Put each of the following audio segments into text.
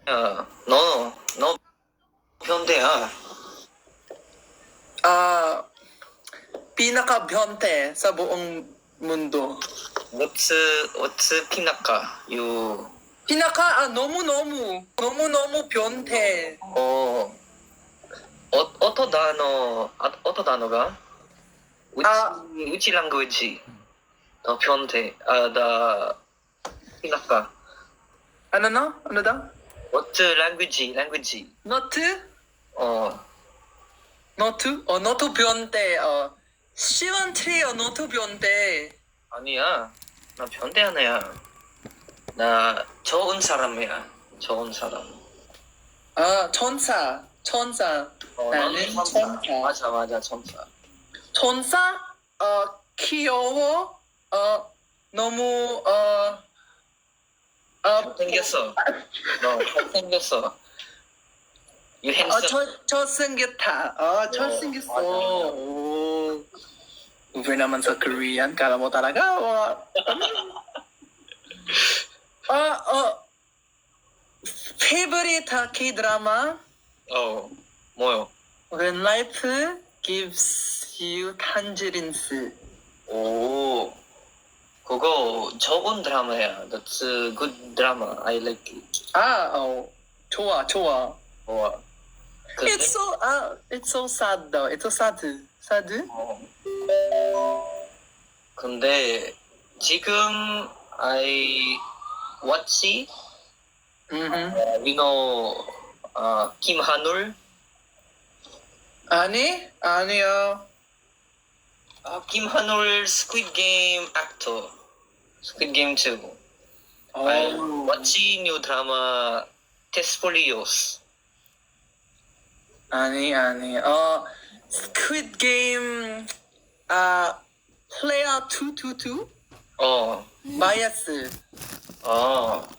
야, 너 변태야. Ah, pinaka-byonte sa buong mundo. What's 피나카? 너무너무 변태. 어떤 단어가? Which language? 더 변태. 나 피나카. Ano na? Ano daw? What language? Not? 어, Not? not 변태. 시원트리, not 변태. 아니야. 나 변태 하나야. 나 좋은 사람이야. 좋은 사람. 천사. 나는 너는 천사. 맞아, 천사. 천사? 귀여워? 너무, 잘생겼어. 너 잘생겼어. You handsome. 잘생겼다. 잘생겼어. 맞아. 오. Uber naman sa Korean. Kala mo talaga. Favorite K-drama? 뭐요? When life gives you tangerines. 오, 그거 좋은 드라마야. That's a good drama. I like it. 좋아. 좋아. 근데, It's so sad though. It's so sad. Sad? 근데 지금 I watch, Mm-hmm. you know, 김한울. 아니요. 김한울 Squid Game actor. Squid Game 2. I watch new drama Tespolios. 아니. Squid Game, Player 222? Bias.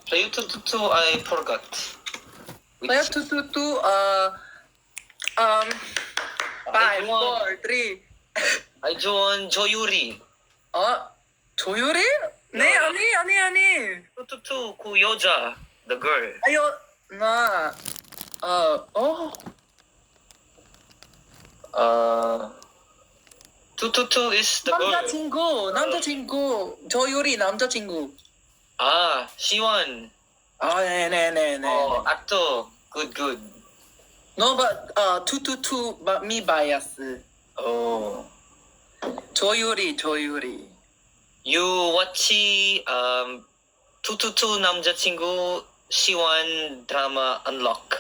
Play 222 I forgot. Player 222, 5, 4, 3. I join 조유리. 조율이? 네, 아니. 222 그 여자, the girl. 나, 222 is the girl. 남자친구. 조율이 남자친구. 시원. 네. actor. Good. No, but 222, but me bias. 조율이. You watch 222 남자친구 시원 드라마 Unlock.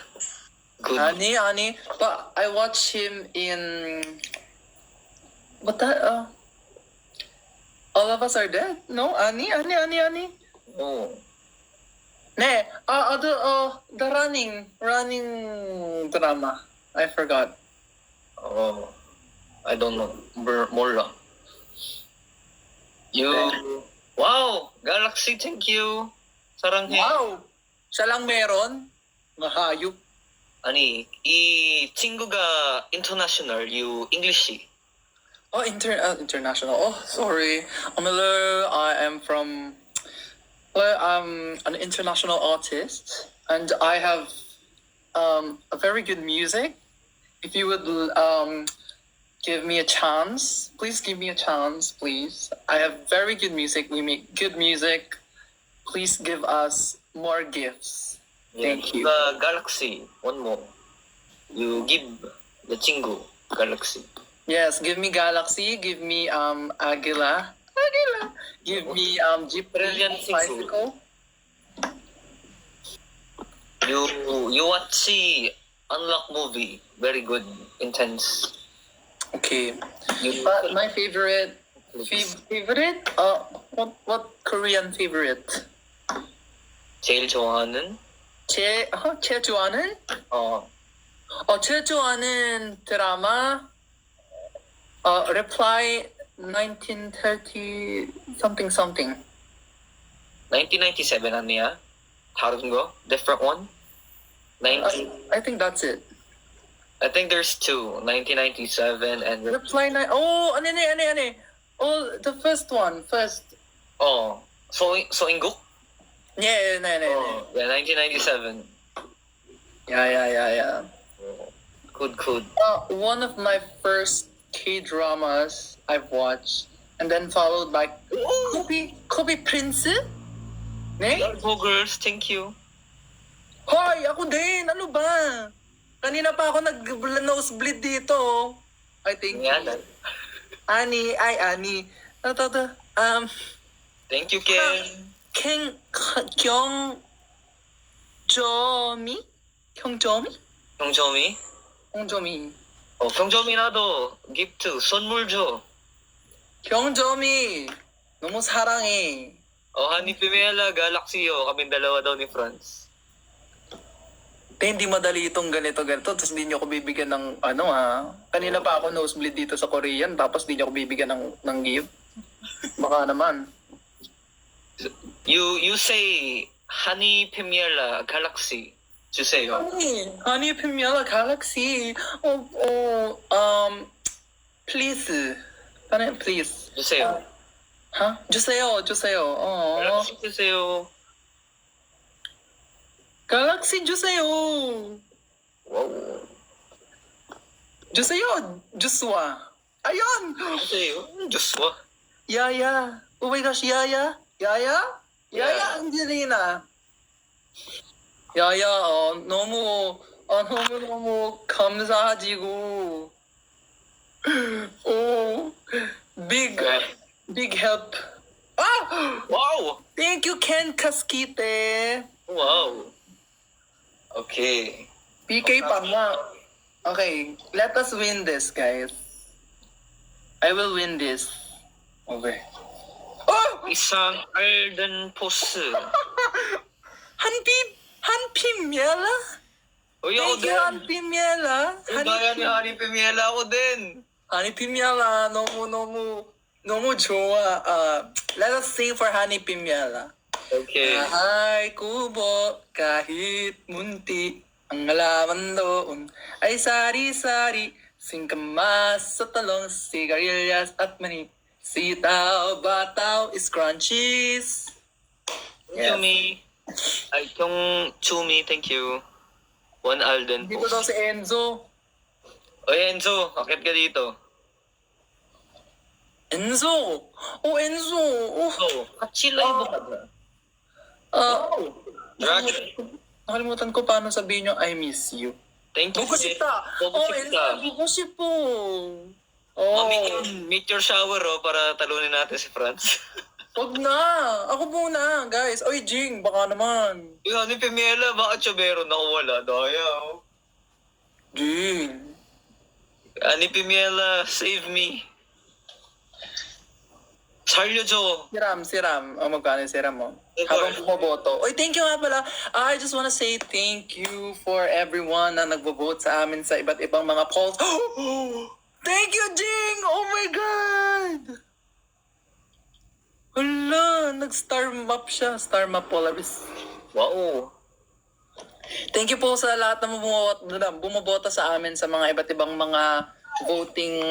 Good. 아니. But I watch him in what the All of Us Are Dead? No, 아니. 네, the running drama. I forgot. I don't know. 몰라. Wow! Galaxy, thank you. 사랑해. Wow! Siya lang meron. Mahayop. 아니, 이 친구가 international, you English. International. Oh, sorry. Hello, I'm an international artist, and I have a very good music. If you would give me a chance, please give me a chance, please. I have very good music. We make good music. Please give us more gifts. Thank you. The Galaxy, one more. You give the 친구 Galaxy. Yes, give me Galaxy. Give me Agila. Give me Jeep Brilliant bicycle. You watch Unlock movie. Very good, intense. Okay. But my favorite. What Korean favorite? 제일 좋아하는? 제일 좋아하는? 제일 좋아하는 드라마. Reply 1930 something. 1997 아니야? 다른 거? Different one? I think that's it. I think there's two. 1997 and Reply 9. Ano. Oh, the first one. 소인국? Yeah. Yeah, 1997. Yeah. Good. One of my first K-dramas I've watched, and then followed by Kobe Prince? Ne? Go girls, thank you. Hoy, ako din. Ano ba? Kanina pa ako nag-nosebleed dito. I think. Yan. Ani. Ano to? Thank you, Ken. Kyung Jomi? 경점이? 경조미. 경점이 나도 기프트 선물 줘. 경조미. 너무 사랑해. Honey Pimela, Galaxy, kaming dalawa daw ni Franz. Hindi madali itong ganito. Tapos hindi niyo ako bibigyan ng Kanina pa ako nosebleed dito sa Korean, tapos hindi niyo ako bibigyan ng gift. Baka naman. You say Honey Pimela, Galaxy. 주세요. Honey Pimela Galaxy. Please. Please. 주세요. 주세요. Galaxy 주세요. Galaxy 주세요. Wow. 주세요. 주스와. Ayun. 주세요. 주스와. Yaya. Oh my gosh, Yaya. Yaya, Angelina. Yaya, 너무 감사하지고. Big help. Wow. Thank you, Ken Kaskite. Wow. Okay. PK Pangma. Okay, let us win this, guys. I will win this. Okay. Isang Alden Post. 한피미엘라? Uy, ako Thank you, din. 한피미엘라. Gaya ni Honey Pimela, ako din. 한피미엘라 너무 좋아. Let us sing for 한피미엘라. Okay. Ay kubo kahit munti ang halaman doon ay sari-sari singkamas sa talong sigarilyas at mani sitaw bataw is crunchies. Yes. Chumi, thank you. One Alden Dito daw Post. si Enzo. Oy, Enzo, akit ka dito. Enzo! Enzo! 같이 라이브 가자. Roger. Nakalimutan ko paano sabihin yung I miss you. Thank you. 보고 싶다. 보고 Enzo, 싶다. 보고 싶어. Meet your shower, para talunin natin si Franz. Wag na. Ako muna, guys. Oy, Jing, baka naman. Yung Honey Pimela, bakit siya meron ako wala? Daya. Jing. Honey Pimela, save me. 살려줘. Si Ram. Magkano si Ram mo? Ikaw. Habang bumoboto. Oy, thank you nga pala. I just wanna say thank you for everyone na nagbo-vote sa amin sa iba't ibang mga polls. Thank you, Jing! Oh my God! Hala, nag-star map siya. Star map Polaris. Wow. Thank you po sa lahat na bumobota sa amin sa mga iba't ibang mga voting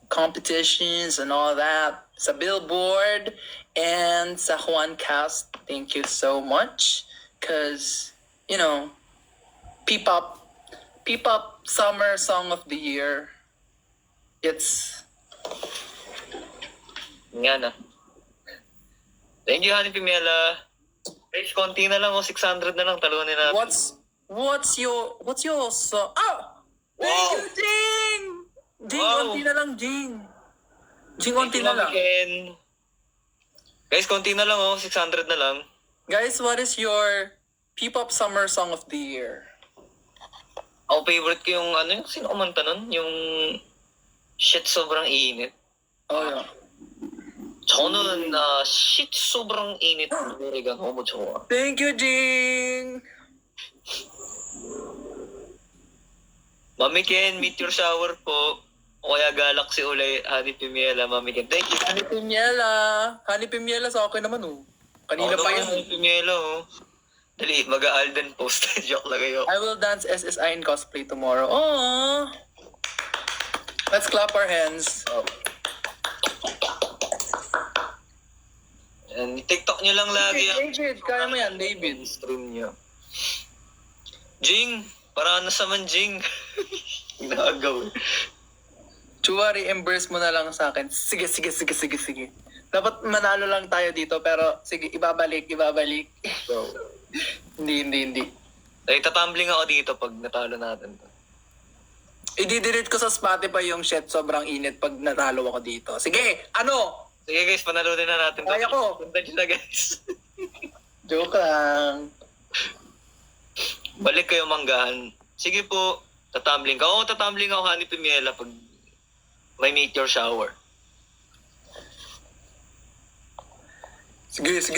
competitions and all that. Sa Billboard and sa Juancast. Thank you so much. Because, P-pop Summer Song of the Year. It's... Nga na. Thank you, Honey Pimela. Guys, konti na lang, 600 na lang, talunin natin. What's your song? Thank Wow. you, Jing! Jing, Wow. konti na lang, Jing. Jing, Thank konti you, na Mami lang. Ken. Guys, konti na lang, 600 na lang. Guys, what is your P-pop Summer Song of the Year? Ako favorite ko yung, yung sino kumanta nun? Yung shit sobrang init. Oh, yeah. 저는 shit sobrang init 노래가 너무 좋아. Thank you, Jing! Mami Ken, meet your shower po. O kaya Galaxy ulay, Honey Pimela, Mami Ken. Thank you. Honey Pimiela sa akin naman, Kanina pa yun. Honey Pimela, Dali, mag-Alden Post. Joke lang kayo. I will dance SSI in cosplay tomorrow. Aww! Let's clap our hands. And TikTok nyo lang lagi. David, kaya mo yan, David. Stream nyo. Jing, Para na sa manjing. Nagaw. Chua, reimburse mo na lang sa akin. Sige. Dapat manalo lang tayo dito, pero sige, ibabalik. So, Hindi. ay, tatambling ako dito pag natalo natin to. I-delete ko sa Spotify yung shit, sobrang init pag natalo ako dito. Sige, ano? Sige guys, panalunin na natin to. Kaya ko. Punta nyo na guys. Joke lang. Balik kayo manggahan. Sige po, tatambling ka. Oo, tatambling ako Honey Pimiela pag may meteor shower. Sige. Yes.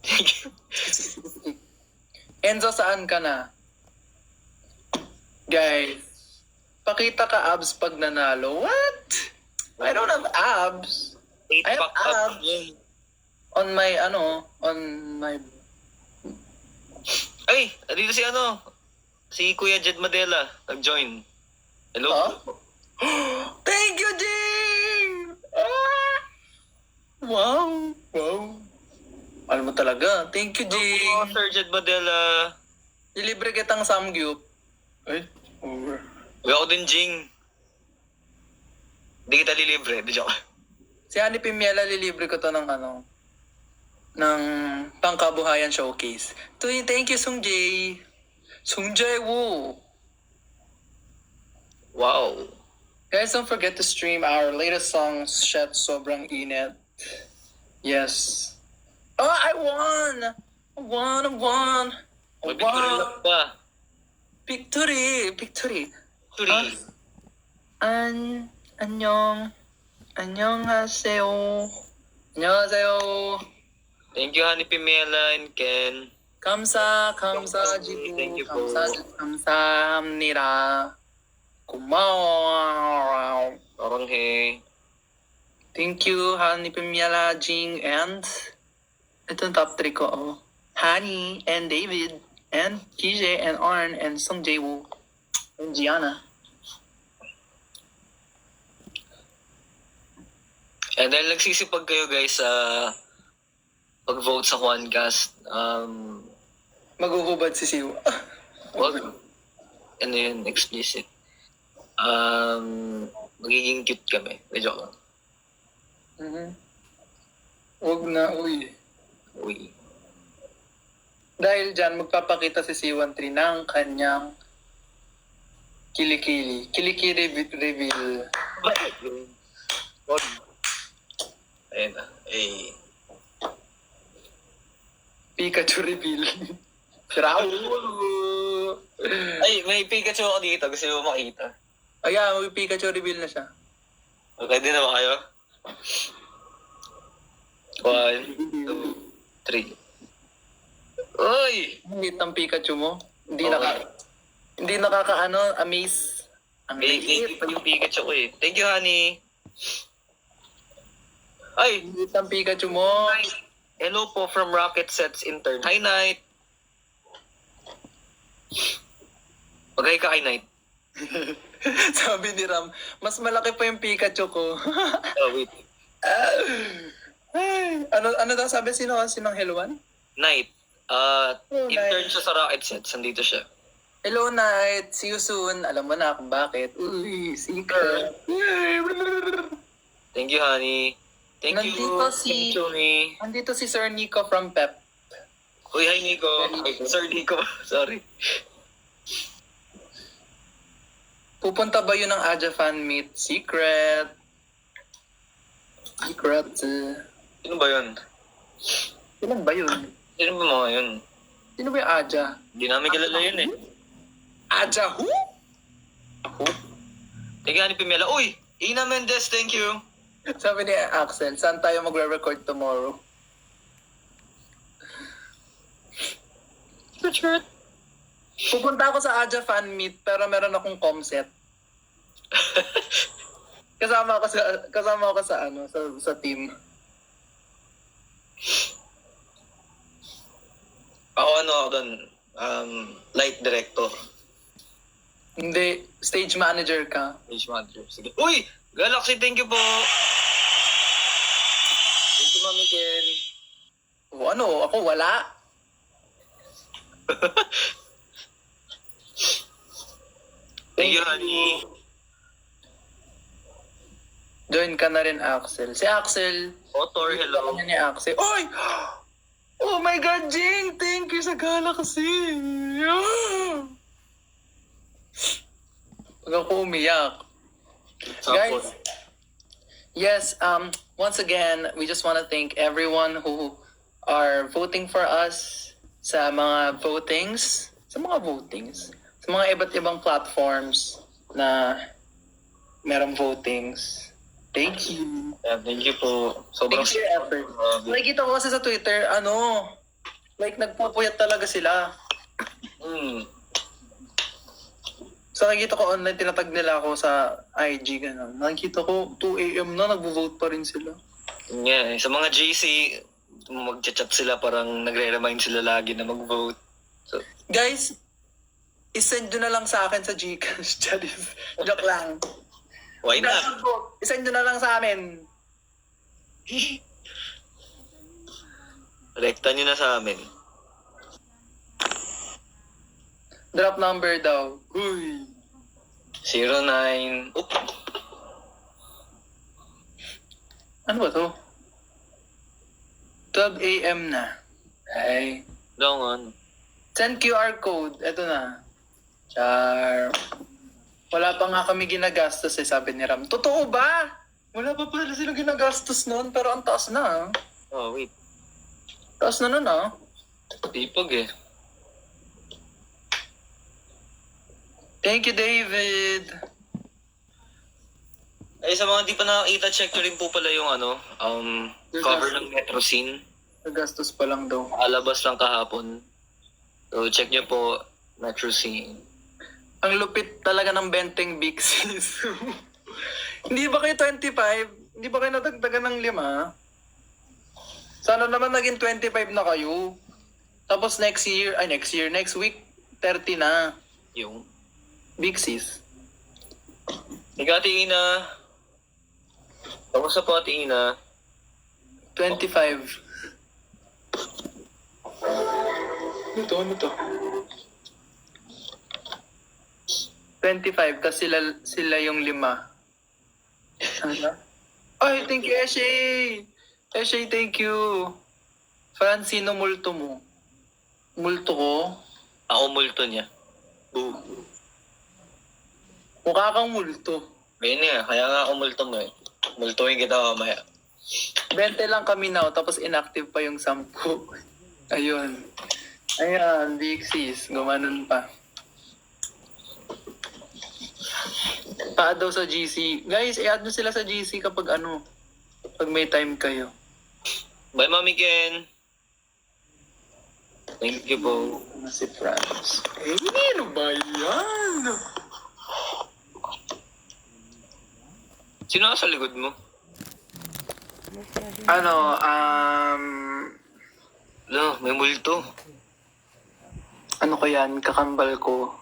Thank you. Enzo, saan ka na? Guys, pakita ka abs pag nanalo. What? I don't have abs. 8 I have pack up. abs. On my... Ay, dito si Kuya Jed Madela, nag-join. Hello? Huh? Thank you, Jing! Ah! Wow. Alam mo talaga. Thank you, Jing. Oh, Sir Jed Madela. Ilibre kitang samgyup. Ay, over. Uy, ako din, Jing. Hindi kita lilibre. Di joke. Si Honey Pimiela, lilibre ko to ng ng pangkabuhayan showcase. Thank you, Sung Jae. Sung Jae Woo. Wow. Guys, don't forget to stream our latest song, Shet Sobrang Init. Yes. Oh, I won! May victory lap pa. Victory! Victory. 안녕하세요. 안녕하세요. Thank you, Honey Pimiela and Ken. 감사지구. Thank you po. 감사합니다. 고마워. Oranghe. Thank you, Honey Pimiela, Jing, and ito yung top 3 ko. Oh. Honey, and David, and KJ, and Arn, and Sung Jae Woo, and Gianna. And dahil nagsisipag kayo guys sa pag-vote sa Juancast, Maghuhubad si Siwa. wag, ano yun, explicit. Magiging cute kami. Medyo lang. Huwag na, uy. Uy. Dahil dyan, magpapakita si C13 ng kanyang kilikili. Kilikili reveal. Bakit yun? Wag. Ayun na. Eh. Pikachu reveal. Raul! Ay, may Pikachu ako dito. Gusto mo makita? Ayan, may Pikachu reveal na siya. Okay din naman kayo? 1, 2, 3. Uy! Ang liit ng Pikachu mo. Hindi Okay. hindi amaze. Ang Thank you liit. pa yung Pikachu ko eh. Thank you, honey. Ay! Ang liit ng Pikachu mo. Hello po from Rocket Sets Intern. Hi, Knight. Magay ka kay Knight. Sabi ni Ram, mas malaki pa yung Pikachu ko. Oh, wait. Ay, ano daw sabi? Sinong Helwan? Knight. Intern Knight. siya sa Rocket Sets. Nandito siya. Hello, Night. See you soon. Alam mo na kung bakit. Uy, secret. Thank you, honey. Thank you. Thank you, honey. Andito si Sir Nico from Pep. Uy, hi, Nico. Ay, Sir Nico. Sorry. Pupunta ba yun ng Aja fan meet? Secret. Sino ba yun? Ilan ba yun? Sino ba mga yun? Sino ba yung Aja? Hindi namin kilala yun eh. Aja who? Thank you, honey Pimela. Uy! Ina Mendez, thank you. Sabi ni Axel, saan tayo magre-record tomorrow? Richard. Pupunta ako sa Aja fan meet pero meron akong comset. kasama ako sa team. Ako doon, light director. Hindi, stage manager ka. Page manager. Sige. Uy! Galaxy, thank you po. Thank you, Mami Ken. O ano, ako wala. Thank you, honey. Join ka na rin, Axel. Si Axel, Otor, hello. kanya ni Axel. Oy! Oh my God, Jing! Thank you sa Galaxy! Huwag ako umiyak. Guys, yes, once again, we just want to thank everyone who are voting for us sa mga votings, sa mga iba't ibang platforms na merong votings. Thank you. Yeah, thank you po. Sobrang Thank you, effort. Nakikita ko kasi sa Twitter, like nagpupuyat talaga sila. So nakikita ko online, tinatag nila ako sa IG, gano'n. Nakikita ko 2 AM na, nagvo-vote pa rin sila. Yeah, sa mga GC, mag-chat sila, parang nagre-remind sila lagi na mag-vote. So, Guys, isend nyo na lang sa akin sa Gcash. Charis. Joke lang. why not? Isend nyo na lang sa amin. Rekta nyo na sa amin. Drop number daw. Uy. 09. Oop. Ano ba to? 12 AM na. Ay. Dongon. Send QR code. Ito na. Char. Wala pa nga kami ginagastos sabi ni Ram. Totoo ba? Wala pa pala silang ginagastos noon, pero ang taas na. Oh, wait. Taas na nun Tipog eh. Thank you, David. Ay, sa mga di pa nakakita, check nyo rin po pala yung cover ng Metro Scene. Nagastos pa lang daw. Alabas lang kahapon. So, check nyo po, Metro Scene. Ang lupit talaga ng Benteng Bixies. Hindi ba kayo 25? Hindi ba kayo nadagdagan ng 5? Sana naman naging 25 na kayo. Tapos next week, 30 na. Yung. Bixies. Ikaw, Ate Ina. Kamusta po, Ate Ina? 25. Ano to? 25, kasi sila yung 5. Ay, thank you, Eshay! Eshay, thank you. Francino, multo mo. Multo ko? Ako multo niya. Boo. Mukha kang multo. Ayun nga, kaya nga ako multo mo eh. Multuin kita mamaya. 20 lang kami now, tapos inactive pa yung 10. Ayun. Ayan, Bixies. Gumanon pa. Pa daw sa GC. Guys, i-add nyo sila sa GC kapag pag may time kayo. Bye, Mami Ken. Thank you po. Si Franz. Eh, ano ba yan? Sino ka sa likod mo? May multo. Ano ko yan? Kakambal ko.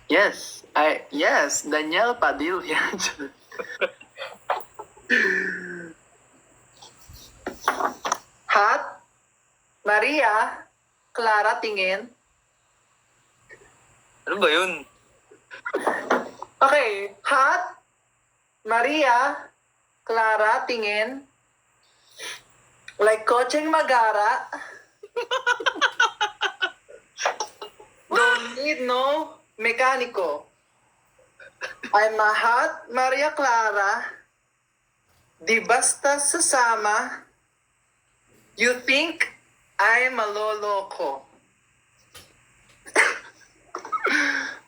Yes, Daniel Padilla. Hot, Maria, Clara, tingin. Ano ba yun? Okay, hot, Maria, Clara, tingin. Like Coaching Magara. Don't need no mekaniko. I'm a hot Maria Clara. Di basta sasama. You think I'm a loloko.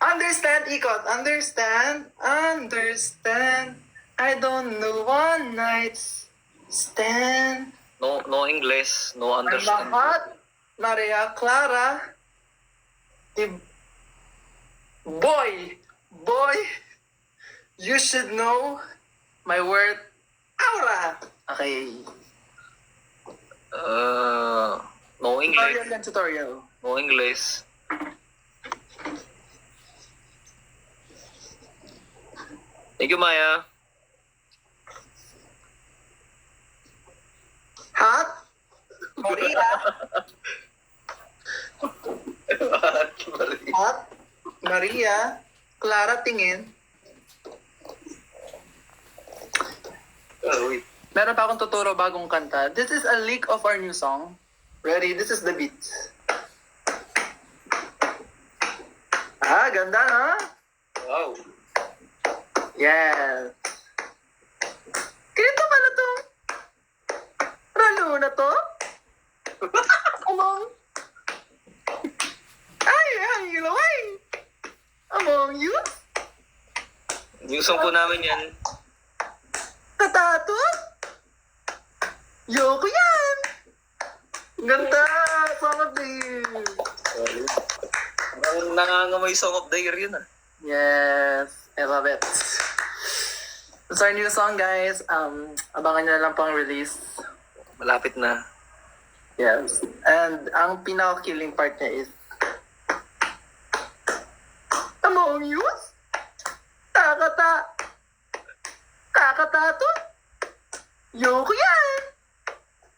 Understand, Ikot. Understand. I don't know one night stand. No English, no I'm a understand. hot Maria Clara. Boy, you should know my word, aura. Okay. No English. Tutorial. No English. Thank you, Maya. Hot Maria Maria. Clara, tingin. Oh, wait. Meron pa akong tuturo bagong kanta. This is a leak of our new song. Ready? This is the beat. Ah, ganda, ha? Wow. Yes. Kinito pala to. Ralo na to? Among. Ay, ay. Among you? Yung song po namin yan. Katato? Yoko yan. Ganda. Song of the year. Ang nangangamoy song of the year yun ah. Yes. I love it. It's our new song, guys. Abangan nyo na lang pang release. Malapit na. Yes. And ang pinaka-killing part niya is Among Youth? Kakatato? Yoko yan!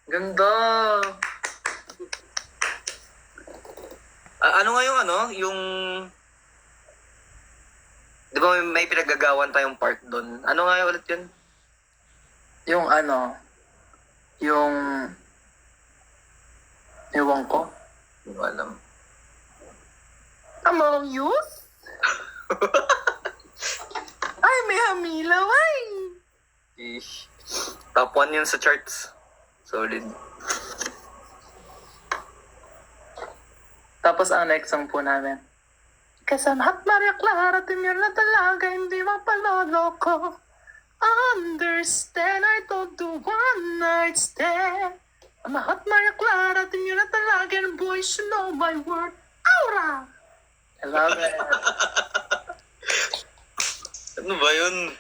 Ganda! Ano nga yung ano? Yung... Di ba may pinagagawan tayong part doon? Ano nga yung ulit yun? Yung ano, yung... Ewan ko. Hindi ko alam. Among Youth? Ay, may hamilaw ay! Ish. Top 1 yun sa charts. Solid. Tapos ang next song po namin. Kasama't Maria Clara, timir na talaga, hindi mapaloloko. Understand, I don't do one night stand. Mahat Maria Clara, timir na talaga, and boys should know my word. Aura! I love it. Ano ba yun?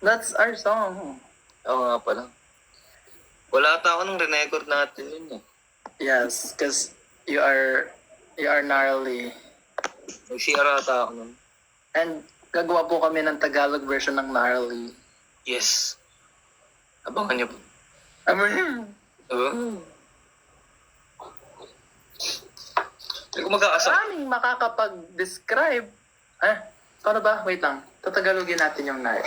That's our song. Oo nga pala. Wala ata ako nung re-record natin yun eh. Yes, because you are gnarly. Nag-CR ata ako nun. And gagawa po kami ng Tagalog version ng gnarly. Yes. Abangan niyo po. I mean, Diba? Hindi ko mag-aasa. maraming makakapag-describe. Paano ba? Wait lang. Tatagalogin natin yung gnarly.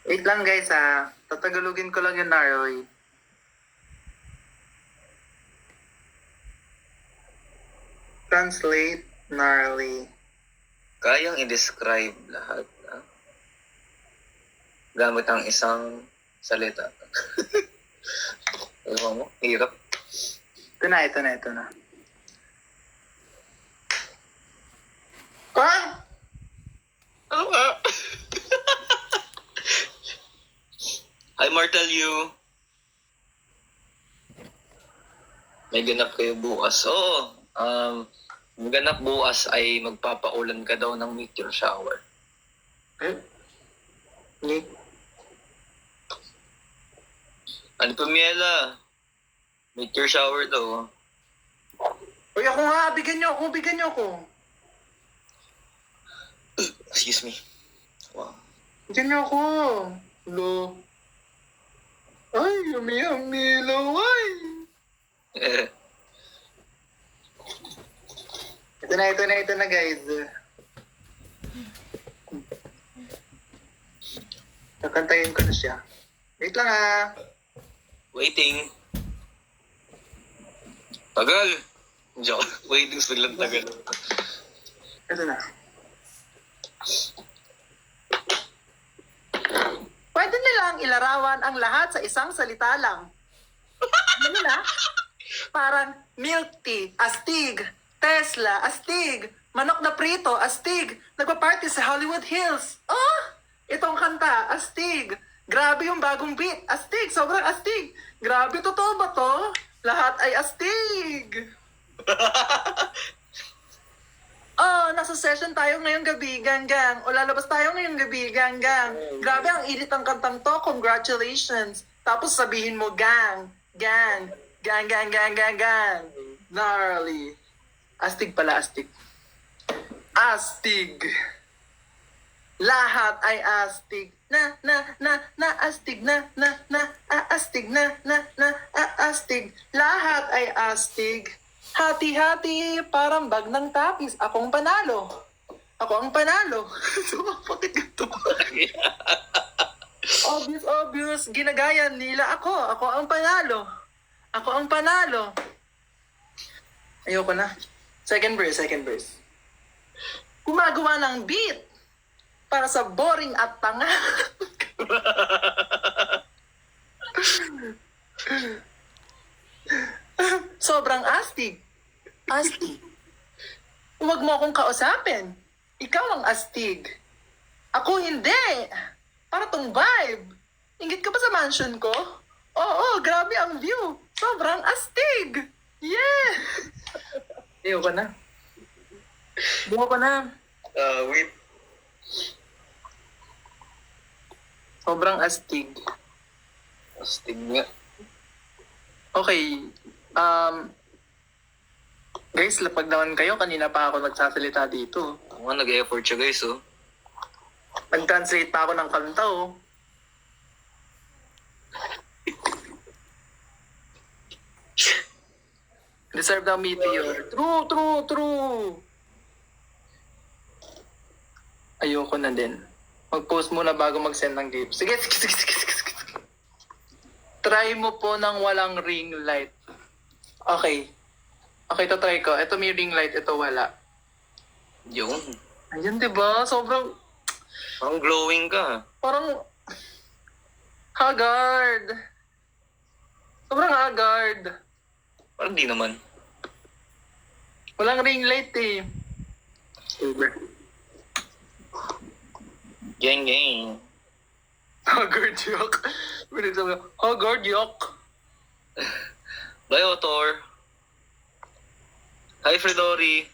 Wait lang guys ha. Tatagalogin ko lang yung gnarly. Translate gnarly. Kayang i-describe lahat. Ha? Gamit ang isang salita. Alam mo? Hirap. Ito na. Ah! Ano ka? Hi, Martel you. May ganap kayo bukas. Oo. Ang ganap bukas ay magpapaulan ka daw ng meteor shower. Nick? Ano pa, Miela? Meteor shower daw. Uy, ako nga. Bigyan niyo ako. Excuse me. Wow. Bigyan niyo ako. Lo. Ay, umilaw ay. Ito na guys. Kakantayin ko na siya. Wait lang ah. Waiting. Tagal. Joke. Waiting biglang tagal. Ito na. Pwede nilang ilarawan ang lahat sa isang salita lang. Ano nila? Parang milk tea, astig. Tesla, astig. Manok na prito, astig. Nagpa-party sa Hollywood Hills. Oh! Itong kanta, astig. Grabe yung bagong beat, astig. Sobrang astig. Grabe, totoo ba to? Lahat ay astig. Oh, nasa session tayo ngayong gabi, gang. O lalabas tayo ngayong gabi, gang. Grabe, ang init ang kantang to. Congratulations. Tapos sabihin mo, gang. Gnarly. Astig pala, astig. Astig. Lahat ay astig. Astig. Astig. Lahat ay astig. Hati-hati, parang bag ng tapis. Akong panalo. Ako ang panalo. Bakit ito? Obvious. Ginagaya nila ako. Ako ang panalo. Ako ang panalo. Ayoko na. Second verse. Gumagawa ng beat para sa boring at tanga. Sobrang astig. Huwag mo akong kausapin. Ikaw ang astig. Ako hindi. Para tong vibe. Ingit ka ba sa mansion ko? Oo, grabe ang view. Sobrang astig. Yeah. Ayoko na. Wait. Sobrang astig. Astig nga. Okay. Guys, lapag naman kayo. Kanina pa ako nagsasalita dito. Ako nga, nag-effort siya guys, oh. Nag-translate pa ako ng kanta, oh. Deserve the meteor. True. Ayoko na din. Mag-post muna bago mag-send ng gift. Sige. Try mo po ng walang ring light. Okay, try ko. Ito may ring light, ito wala. Yun. Ayun, diba? Sobrang, Parang glowing ka. parang, haggard. Sobrang haggard. Parang di naman. Walang ring light eh. Gang. Haggard yok. Haggard yok. Bye, Otor. Hi, Fredori.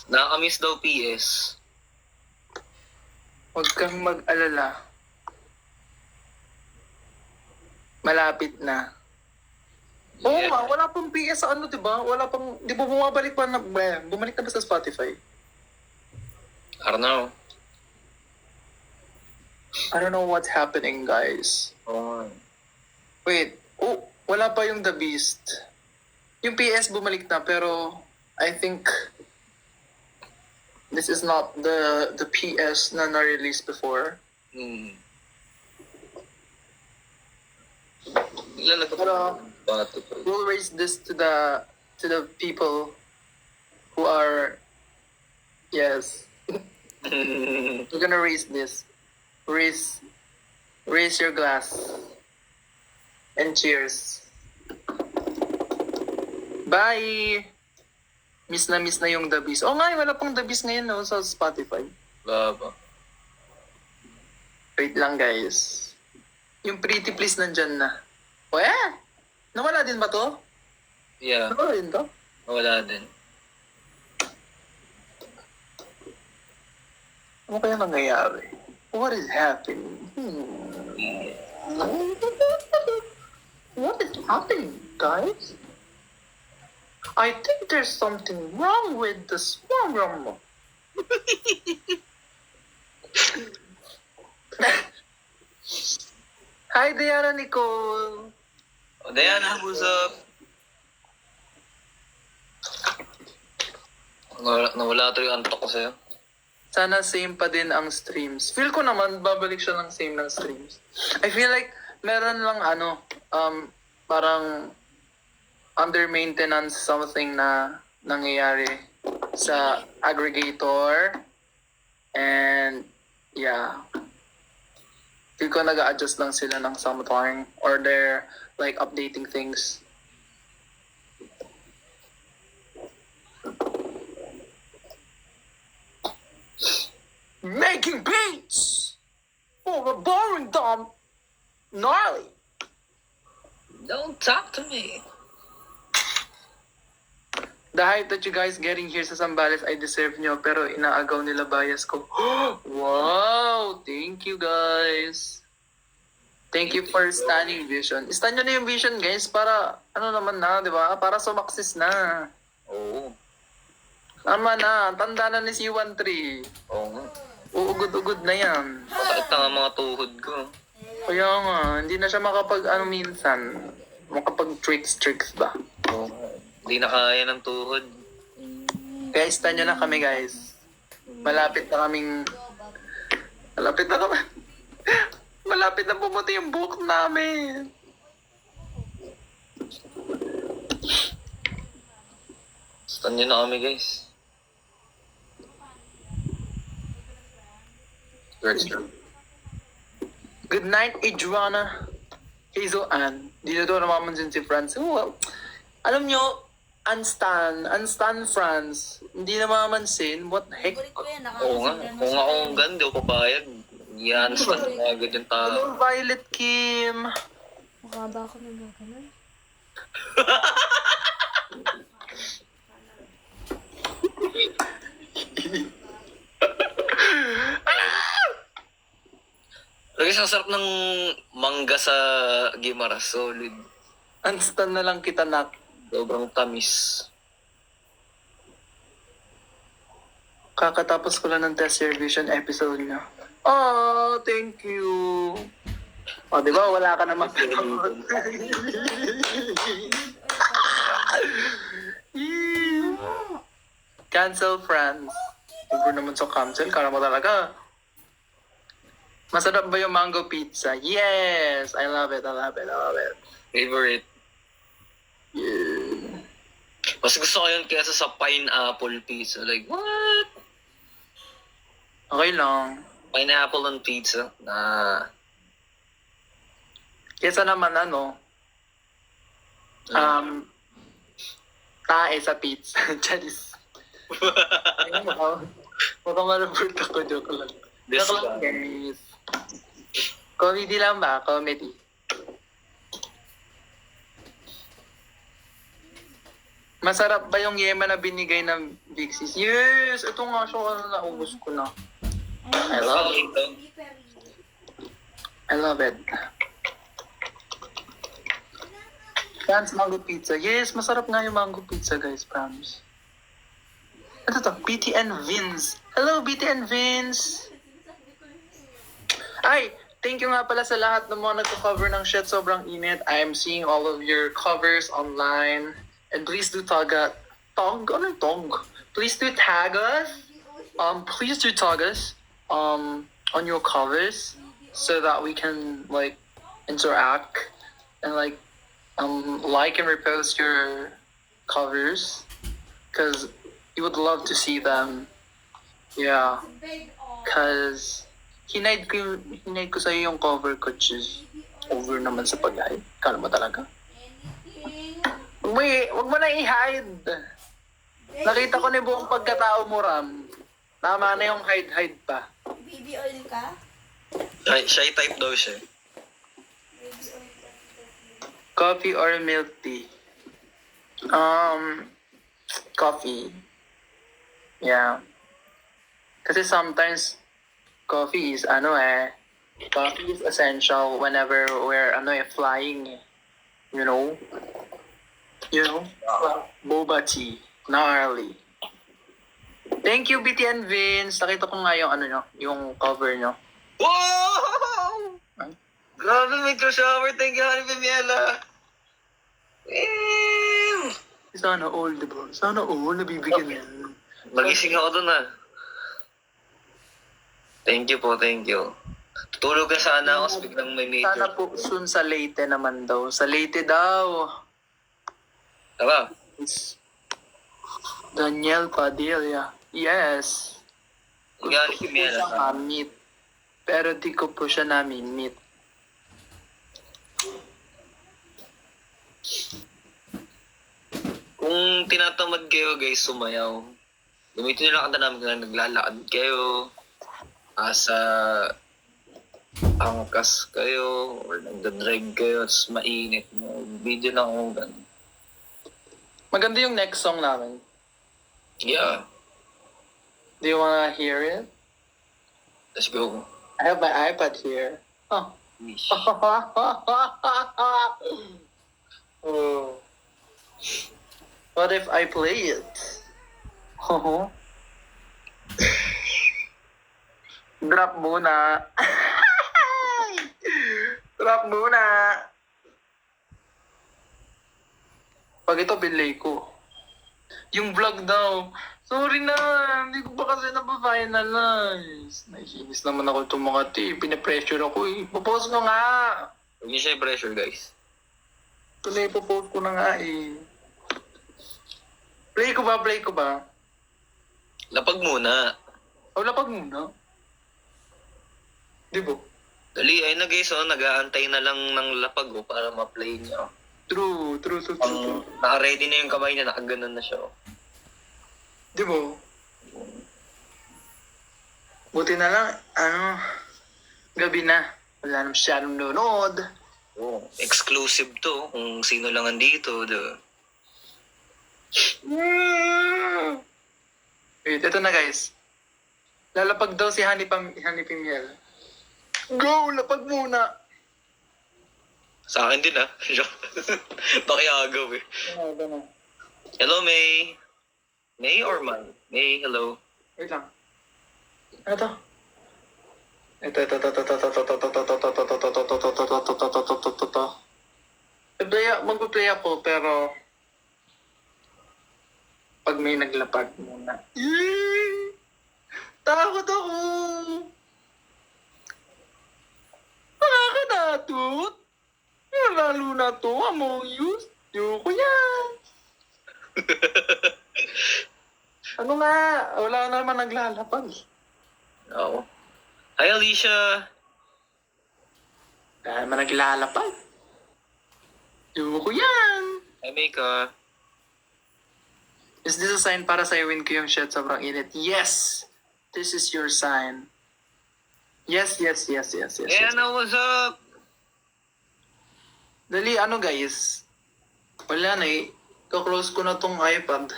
Nakakamiss daw PS. Huwag kang mag-alala. Malapit na. Oo Yeah. nga, wala pang PS sa ano, diba? Wala pang, di ba bumabalik pa na, bumalik na ba sa Spotify? I don't know. I don't know what's happening, guys. Oh. Wait, wala pa yung The Beast. Yung PS bumalik na, pero I think this is not the PS na na-release before. Ilalagay Pero, bato. we'll raise this to the people who are, yes, we're gonna raise this. Raise your glass and cheers. Bye. Miss na yung The Beast. Oh nga, wala pang The Beast ngayon, no, sa Spotify. Wala ba? Wait lang, guys. Yung Pretty Please nandyan na. O nawala din ba to? Yeah, Nawala din to? wala din. Ano kaya nangyayari? What is happening? What is happening, guys? I think there's something wrong with the swarm. Hi, Diana Nicole. Oh, Diana, what's up? Nawala to yung antok ko sa'yo. Sana same pa din ang streams. Feel ko naman, babalik siya ng same ng streams. I feel like meron lang parang under maintenance something na nangyayari sa aggregator. And yeah. Feel ko nag-a-adjust lang sila ng something or they're like updating things. Making beats for a boring dumb gnarly. Don't talk to me. The hype that you guys getting here sa Zambales, I deserve nyo, pero inaagaw nila bias ko. Wow! Thank you, guys. Thank you for stunning vision. Stan nyo na yung vision, guys, para, ano naman na, di ba? Para sumaksis na. Oo. Tama na, tanda na ni C13. Oo nga. Uugod-ugod na yan. Masakit na nga mga tuhod ko. Kaya nga, hindi na siya makapag, minsan. makapag-tricks ba? Oo. Hindi na kaya ng tuhod. Kaya stand nyo na kami, guys. Malapit na kaming... Malapit na kami. Malapit na pumuti yung buhok namin. Stand nyo na kami, guys. Let's go. Good night, Adriana. Hazel Ann. Dito daw namamansin si Franz. Oh, well, alam nyo, Unstan Franz. Hindi namamansin. What the heck? Favorite ko yan. Oo nga. Kung ako ang ganda, ako papayag. Yan, stand na agad yung tao. Hello, Violet Kim. Mukha ba ako nang gano'n? Guys, ang sarap ng mangga sa Gimaras. Solid. Unstan na lang kita, nak. Sobrang tamis. Kakatapos ko lang ng test revision episode niyo. Oh, thank you. O, di ba? Wala ka naman. Cancel, friends. Over naman sa cancel. Kala mo talaga. Masarap ba yung mango pizza? Yes! I love it, I love it, I love it. Favorite. Yeah. Mas gusto ko yun kaysa sa pineapple pizza. Like, what? Okay lang. Pineapple on pizza? Nah. Kesa naman tae sa pizza. Charis. Baka malapurt ako, joke lang. This Joke lang, one. guys. Comedy lang ba? Comedy. Masarap ba yung yema na binigay ng Big Sis? Yes! Ito nga siya, naubos ko na. I love it. I love it. Franz Mango Pizza. Yes, masarap nga yung Mango Pizza, guys. Promise. Ito to, BTN Vince. Hello, BTN Vince! Ay, thank you nga pala sa lahat ng mga nagko-cover ng shit. Sobrang init. I am seeing all of your covers online. And please do tag us. Tog? Ano yung tog? Please do tag us. Please do tag us on your covers so that we can like interact and like and repost your covers because we would love to see them. Yeah. Because hinide ko sa'yo yung cover ko, Chis. Over naman sa pag-hide. Kala mo talaga? Wag mo na i-hide. Nakita ko na yung buong pagkatao mo, Ram. Tama na yung hide pa. Baby oil ka? Shy type daw siya. Coffee or milk tea? Coffee. Yeah. Kasi sometimes coffee is coffee is essential whenever we're flying. You know? Boba tea. Gnarly. Thank you, BTN Vince. Nakita ko nga yung yung cover nyo. Wow! Huh? Grabe, may crossover. Thank you, Honey Pimiela. Sana all, diba? Sana all, nabibigyan yan. Magising ako dun ah. Thank you po, thank you. Tutulog ka sana ako, speak ng may Sana major. po soon sa Leyte naman daw. Sa Leyte daw. Tara. It's Daniel Padilla. Yes. Thank you, Honey Gusto ko po Pimiela. siya ma-meet. Pero di ko po siya nami-meet. Kung tinatamad kayo guys, sumayaw. Gamitin nyo lang kanta namin na naglalakad kayo. Asa angkas kayo or nagdadrive kayo at mainit mo. Video lang kung ganun. Maganda yung next song namin. Yeah, Do you wanna hear it? let's go. I have my iPad here. Oh. Oh. What if I play it? Drop muna. Drop muna. Pag ito, binlay ko. Yung vlog daw. Sorry na, hindi ko pa kasi napafinalize. Nahihinis naman ako itong mga pinapressure ako eh. Popost ko nga. Huwag niyo siya i-pressure, guys. Ito na ipopost ko na nga eh. Play ko ba? Lapag muna. O lapag muna. Di ba? Dali, ay na guys, oh, nag-aantay na lang ng lapag oh, para ma-play niya. True. Naka-ready na yung kamay niya, nakaganon na siya. Oh. Di ba? Buti na lang, gabi na. Wala naman masyadong nanonood. Oh, exclusive to, kung sino lang andito. Wait, ito na guys. Lalapag daw si Honey Pimiel. Go! Lapag muna! Sa akin din ah. Pakiagaw eh. Hello, May. May or May? May, hello. Wait lang. Ano to? Ito. Magpa-play ako, pero pag may naglapag muna. Takot ako! Nakakanatot! Lalo na to, Among Us. Yoko yan! Ano nga? Wala naman naglalapag. Oo. Hi, Alicia. Wala naman naglalapag. Yoko yan! Hi, Mika. Is this a sign para sa'yo win ko yung shit? Sobrang init. Yes! This is your sign. Yes. Hey, Anna, what's up? Dali, ano guys? Wala na eh. Ka-close ko na tong iPad.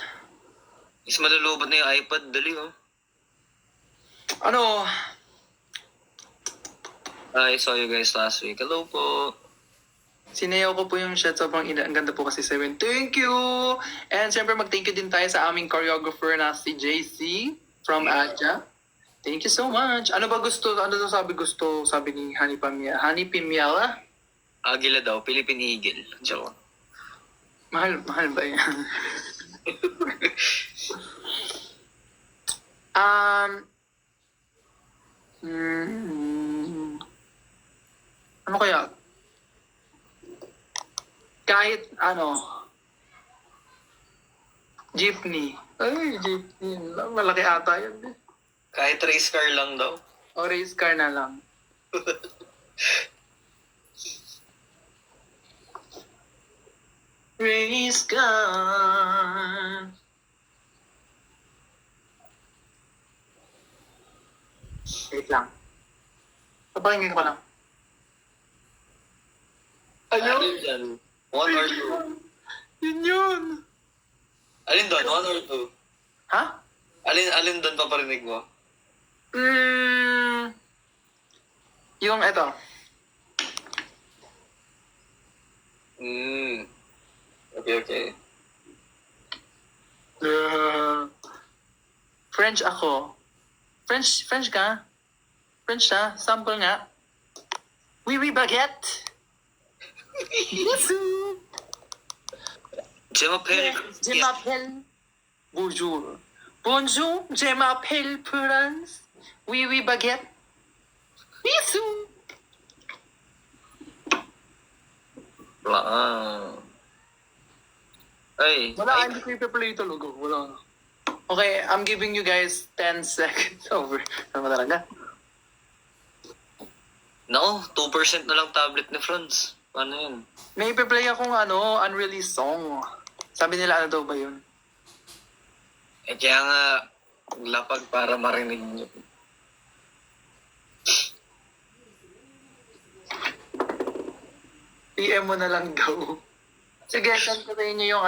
Is malulubot na yung iPad, dali oh. Ano? I saw you guys last week. Hello po. Sinayaw ko po yung shit. Sobrang init. Ang ganda po kasi sa win. Thank you! And siyempre mag-thank you din tayo sa aming choreographer na si JC from Aja. Thank you so much. Ano ba gusto? Ano daw sabi ni Honey Pimiela? Agila daw, Philippine Eagle. Joke. Mahal ba yan? Ano kaya? Kahit jeepney. Ay, jeepney. Malaki ata yun. Kahit race car lang daw. O race car na lang. Race car. Wait lang. Papakinggan ko lang. Alin Ayun. dyan? One or two? Yun. Alin doon? One or two? Ha? Alin doon paparinig mo? Yung eto. Okay. French ako. French ka? French na? Sample nga. Oui, baguette. Bisous. Je m'appelle. Je m'appelle. Bonjour. Bonjour, je m'appelle France. Oui, baguette. Bisous. Wala. Ay. Wala, hindi ko ipi-play talaga. Wala na. Okay, I'm giving you guys 10 seconds over. Ano talaga? Nako, 2% na lang tablet ni Franz. Ano yun? May ipi-play akong unreleased song. Sabi nila ano daw ba yun? Eh kaya nga, lapag para marinig niyo. PM mo na lang daw. Sige, send ko sa inyo yung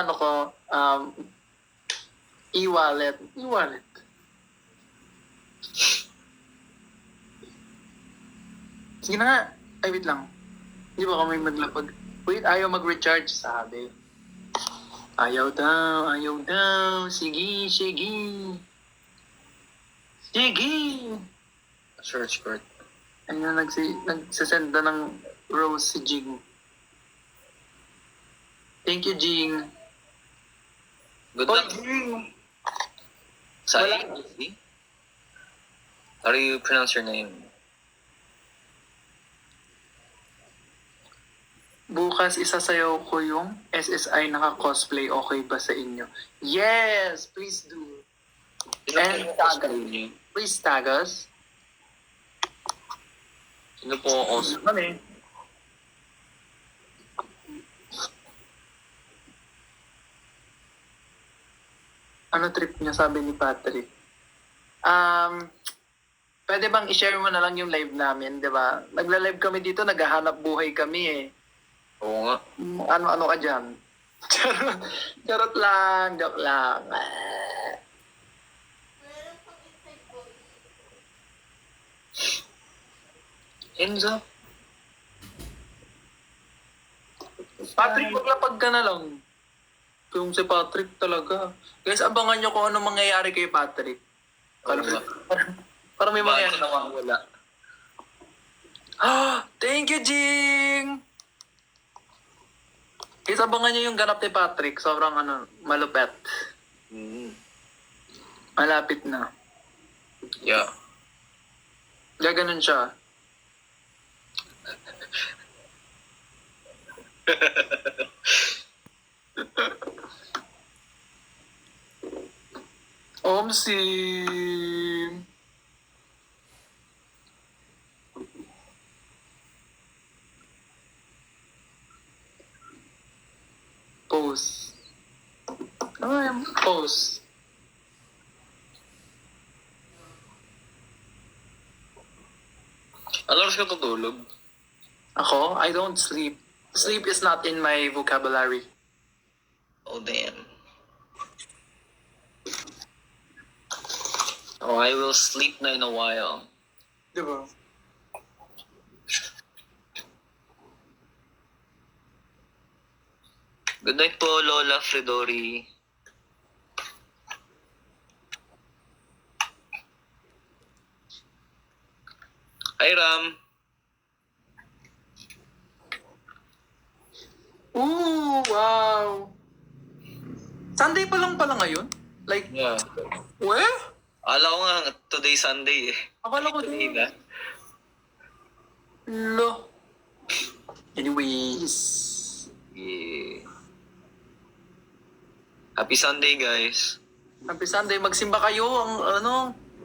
e-wallet. E-wallet. Sige na nga. Ay, wait lang. Hindi ba kami maglapag? Wait, ayaw mag-recharge, sabi. Ayaw daw. Sige. Search court. Ayun, nagsasend na ng rose si Jing. Thank you, Jing. Good Oy, luck. Jing! Sai, Wala. how do you pronounce your name? Bukas isasayaw ko yung SSI naka-cosplay. Okay ba sa inyo? Yes! Please do. Sino And po ang cosplay niyo? Please tag us. Sino po ang cosplay? Kami. Ano trip niya, sabi ni Patrick? Pwede bang i-share mo na lang yung live namin, di ba? Nagla-live kami dito, naghahanap buhay kami eh. Oo nga. Ano-ano ka dyan? Charot, charot lang, joke lang. Enzo? Patrick, maglapag ka na lang. Yung si Patrick talaga. Guys, abangan nyo kung ano mangyayari kay Patrick. Oo nga. Parang may Bakit mangyayari. nawawala? Ah, thank you, Jing! Guys, abangan nyo yung ganap ni Patrick. Sobrang malupet. Mm. Malapit na. Yeah. Gaganon siya. Omsim! Pose. Ano yung pose? Ano oras ka tutulog? Ako? I don't sleep. Sleep is not in my vocabulary. Oh, damn. Oh, I will sleep na in a while. Diba? Good night po, Lola Fredori. Hi, Ram. Ooh, wow! Sunday pa lang pala ngayon? Like, Yeah. where? Akala ko nga, today Sunday eh. Akala ko Today din. na. Lo. Anyways. Yeah. Happy Sunday, guys. Happy Sunday. Magsimba kayo.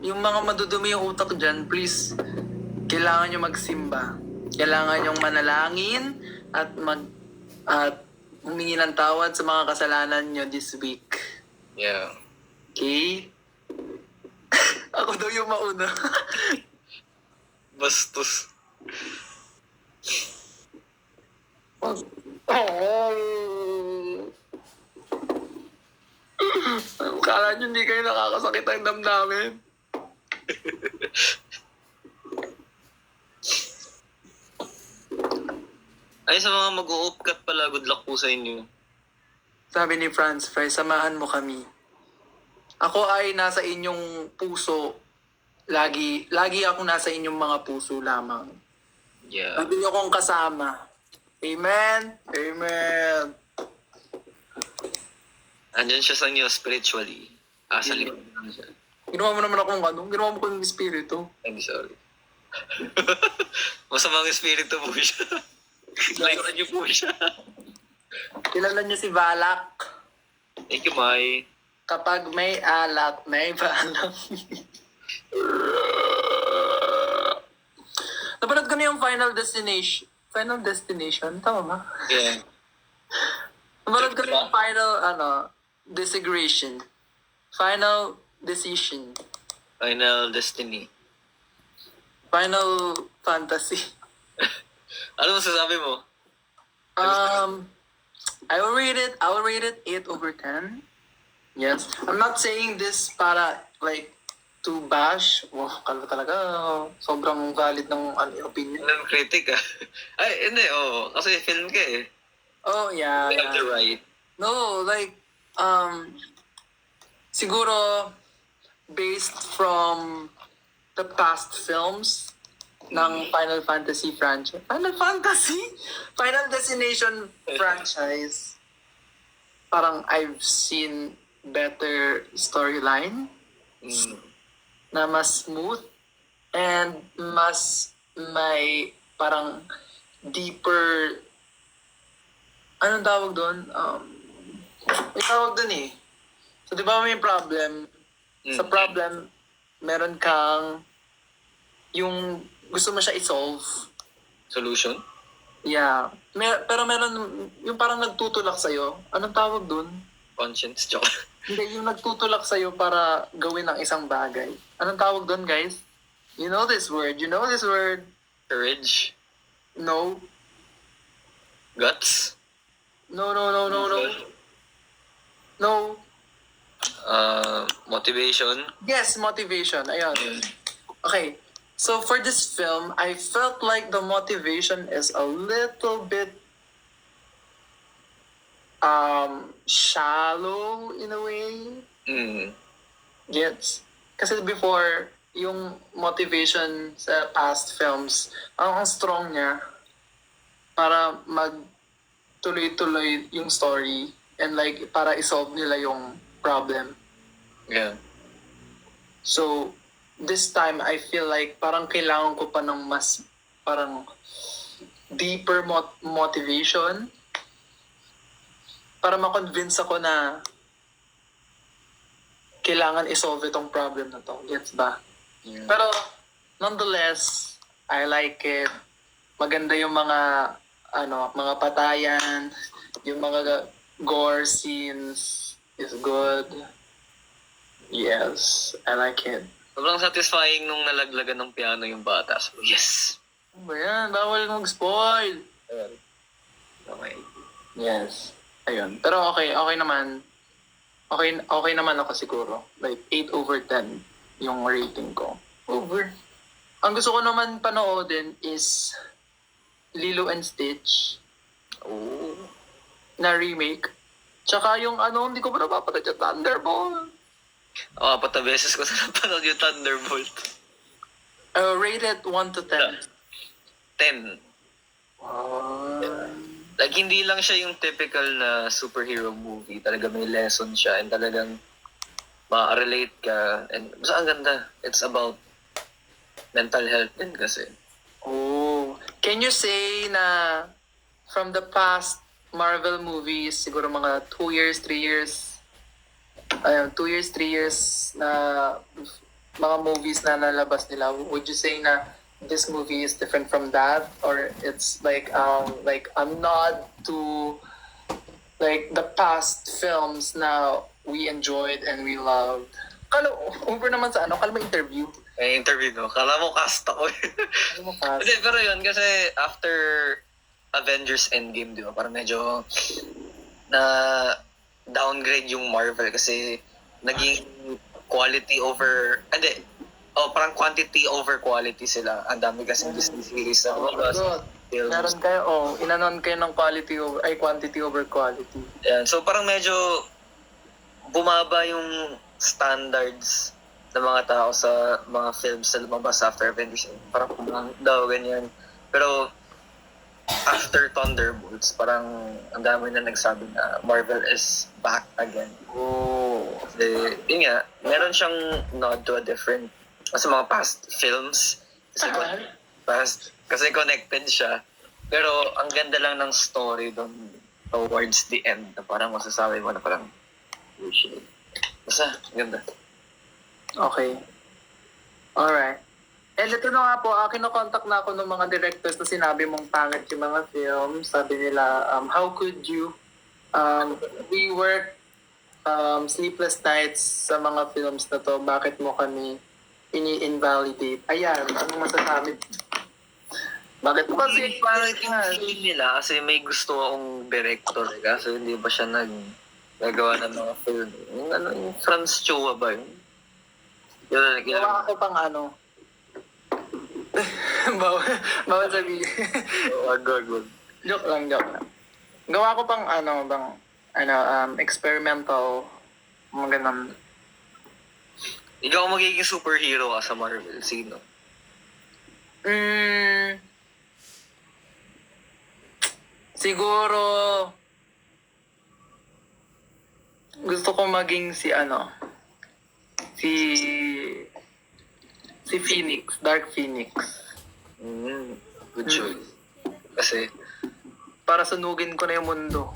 Yung mga madudumi yung utak dyan, please. Kailangan nyo magsimba. Kailangan nyo manalangin at humingi ng tawad sa mga kasalanan nyo this week. Yeah. Okay? Ako daw yung mauna. Bastos. Kala nyo hindi kayo nakakasakit ang damdamin. Ay, sa mga mag-u-upcut pala, good luck po sa inyo. Sabi ni Franz Fry, samahan mo kami. Ako ay nasa inyong puso. Lagi akong nasa inyong mga puso lamang. Yeah. Lagi niyo akong kasama. Amen? Amen. Andyan siya sa inyo spiritually. Sa likod lang siya. Ginawa mo naman akong ginawa mo kong espiritu. I'm sorry. Masamang espiritu po siya. Layuan niyo po siya. Kilala niyo si Balak. Thank you, Mai. Kapag may alat, may balak. Napanood ko na yung Final Destination. Final Destination? Tama ba? Yeah. Napanood ko na yung Final, Desegration. Final Decision. Final Destiny. Final Fantasy. Ano masasabi mo? I will rate it 8 over 10. Yes. I'm not saying this para to bash. Wow, kala talaga sobrang valid ng opinion. Film critic ah. Ay, hindi, oo. Kasi film ka eh. Oh, yeah. You have the right. No, siguro based from the past films ng Final Fantasy franchise. Final Fantasy? Final Destination franchise. Parang I've seen better storyline Mm. na mas smooth and mas may parang deeper, anong tawag doon? May tawag doon eh. So, di ba may problem? Sa Mm. problem, meron kang yung gusto mo siya i-solve. Solution? Yeah. Pero meron yung parang nagtutulak sa'yo. Anong tawag doon? Conscience? Joke. Hindi, yung nagtutulak sa'yo para gawin ang isang bagay. Anong tawag doon, guys? You know this word. You know this word. Courage? No. Guts? No, no, no, no, no. No. Motivation? Yes, motivation. Ayun. Okay. So for this film, I felt like the motivation is a little bit shallow in a way. Mm. Yes. Kasi before, yung motivation sa past films, ang strong niya para magtuloy-tuloy yung story and like para isolve nila yung problem. Yeah. So, this time, I feel like parang kailangan ko pa ng mas parang deeper motivation para ma-convince ako na kailangan isolve itong problem na to. Gets ba? Yeah. Pero, nonetheless, I like it. Maganda yung mga patayan, yung mga gore scenes is good. Yes, I like it. Sobrang satisfying nung nalaglagan ng piano yung bata. So, yes! Ano ba yan? Bawal mag-spoil. Ayun. Okay. Yes. Ayun. Pero okay naman. Okay naman ako siguro. Like, 8/10 yung rating ko. Over. Ang gusto ko naman panoodin is Lilo and Stitch Oh. na remake. Tsaka yung hindi ko pa napapanood yung Thunderbolt. Apat na beses ko na napanood yung Thunderbolt. Rated 1 to 10. 10. Like, hindi lang siya yung typical na superhero movie. Talaga may lesson siya and talagang ma-relate ka. And basta ang ganda. It's about mental health din kasi. Oh. Can you say na from the past Marvel movies, siguro mga 2 years, 3 years, 2 years, 3 years na mga movies na nalabas nila, would you say na this movie is different from that, or it's like a nod to like the past films na we enjoyed and we loved? Kala over naman sa kala mo interview. May interview no? Kala mo cast ako eh. Kala mo cast. Hindi, pero yun, kasi after Avengers Endgame, di ba? Parang medyo na downgrade yung Marvel kasi naging quality over, parang quantity over quality sila. Ang dami kasing Disney series na lumabas. Films. Meron kayo, inanon kayo ng quantity over quality. Yan. So parang medyo bumaba yung standards ng mga tao sa mga films na lumabas after Avengers. Parang kumangit daw, ganyan. Pero after Thunderbolts, parang ang dami na nagsabi na Marvel is back again. Oh. Kasi, yun nga, meron siyang nod to a different, sa mga past films. Kasi connected siya. Pero ang ganda lang ng story doon towards the end na parang masasabi mo na parang, oh shit. Basta, ganda. Okay. Alright. And ito na nga po, kinokontak na ako ng mga directors na sinabi mong pangit yung mga films. Sabi nila, how could you? We work sleepless nights sa mga films na to. Bakit mo kami ini-invalidate? Ayan, anong masasabi? Bakit mo kasi Parang yung film nila kasi may gusto akong director kasi hindi ba siya nagawa ng mga film. Yung Franz Chua ba yun? Yun. gawa ako pang bawal sabihin. Agad. Joke lang. Gawa ko pang experimental, mga ganun. Ikaw magiging superhero ka sa Marvel. Sino? Siguro Gusto ko maging si si Phoenix, Dark Phoenix. Good choice. Kasi, Para sunugin ko na yung mundo.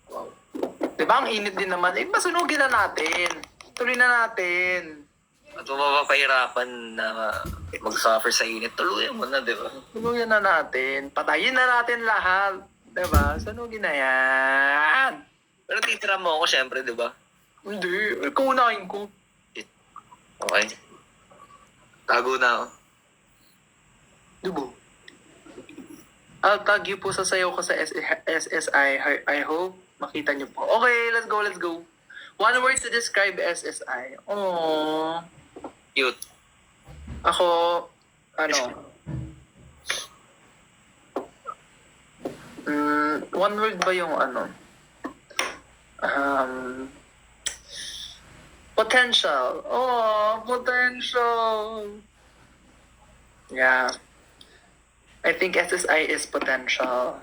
wow. Diba, ang init din naman. Masunugin na natin. Tuloy na natin. At kung mapapahirapan na mag-suffer sa init, tuluyan mo na, di ba? Sunugin na natin. Patayin na natin lahat. Diba? Sunugin na yan. Pero titira mo ako, syempre, di ba? Hindi. Kunain ko. Okay. Tago na ako. Diba? I'll tag you po sa sayo ko sa SSI. I hope makita niyo po. Okay, let's go. One word to describe SSI. Oh. Cute. Ako, one word ba yung potential. Oh, potential. Yeah. I think SSI is potential.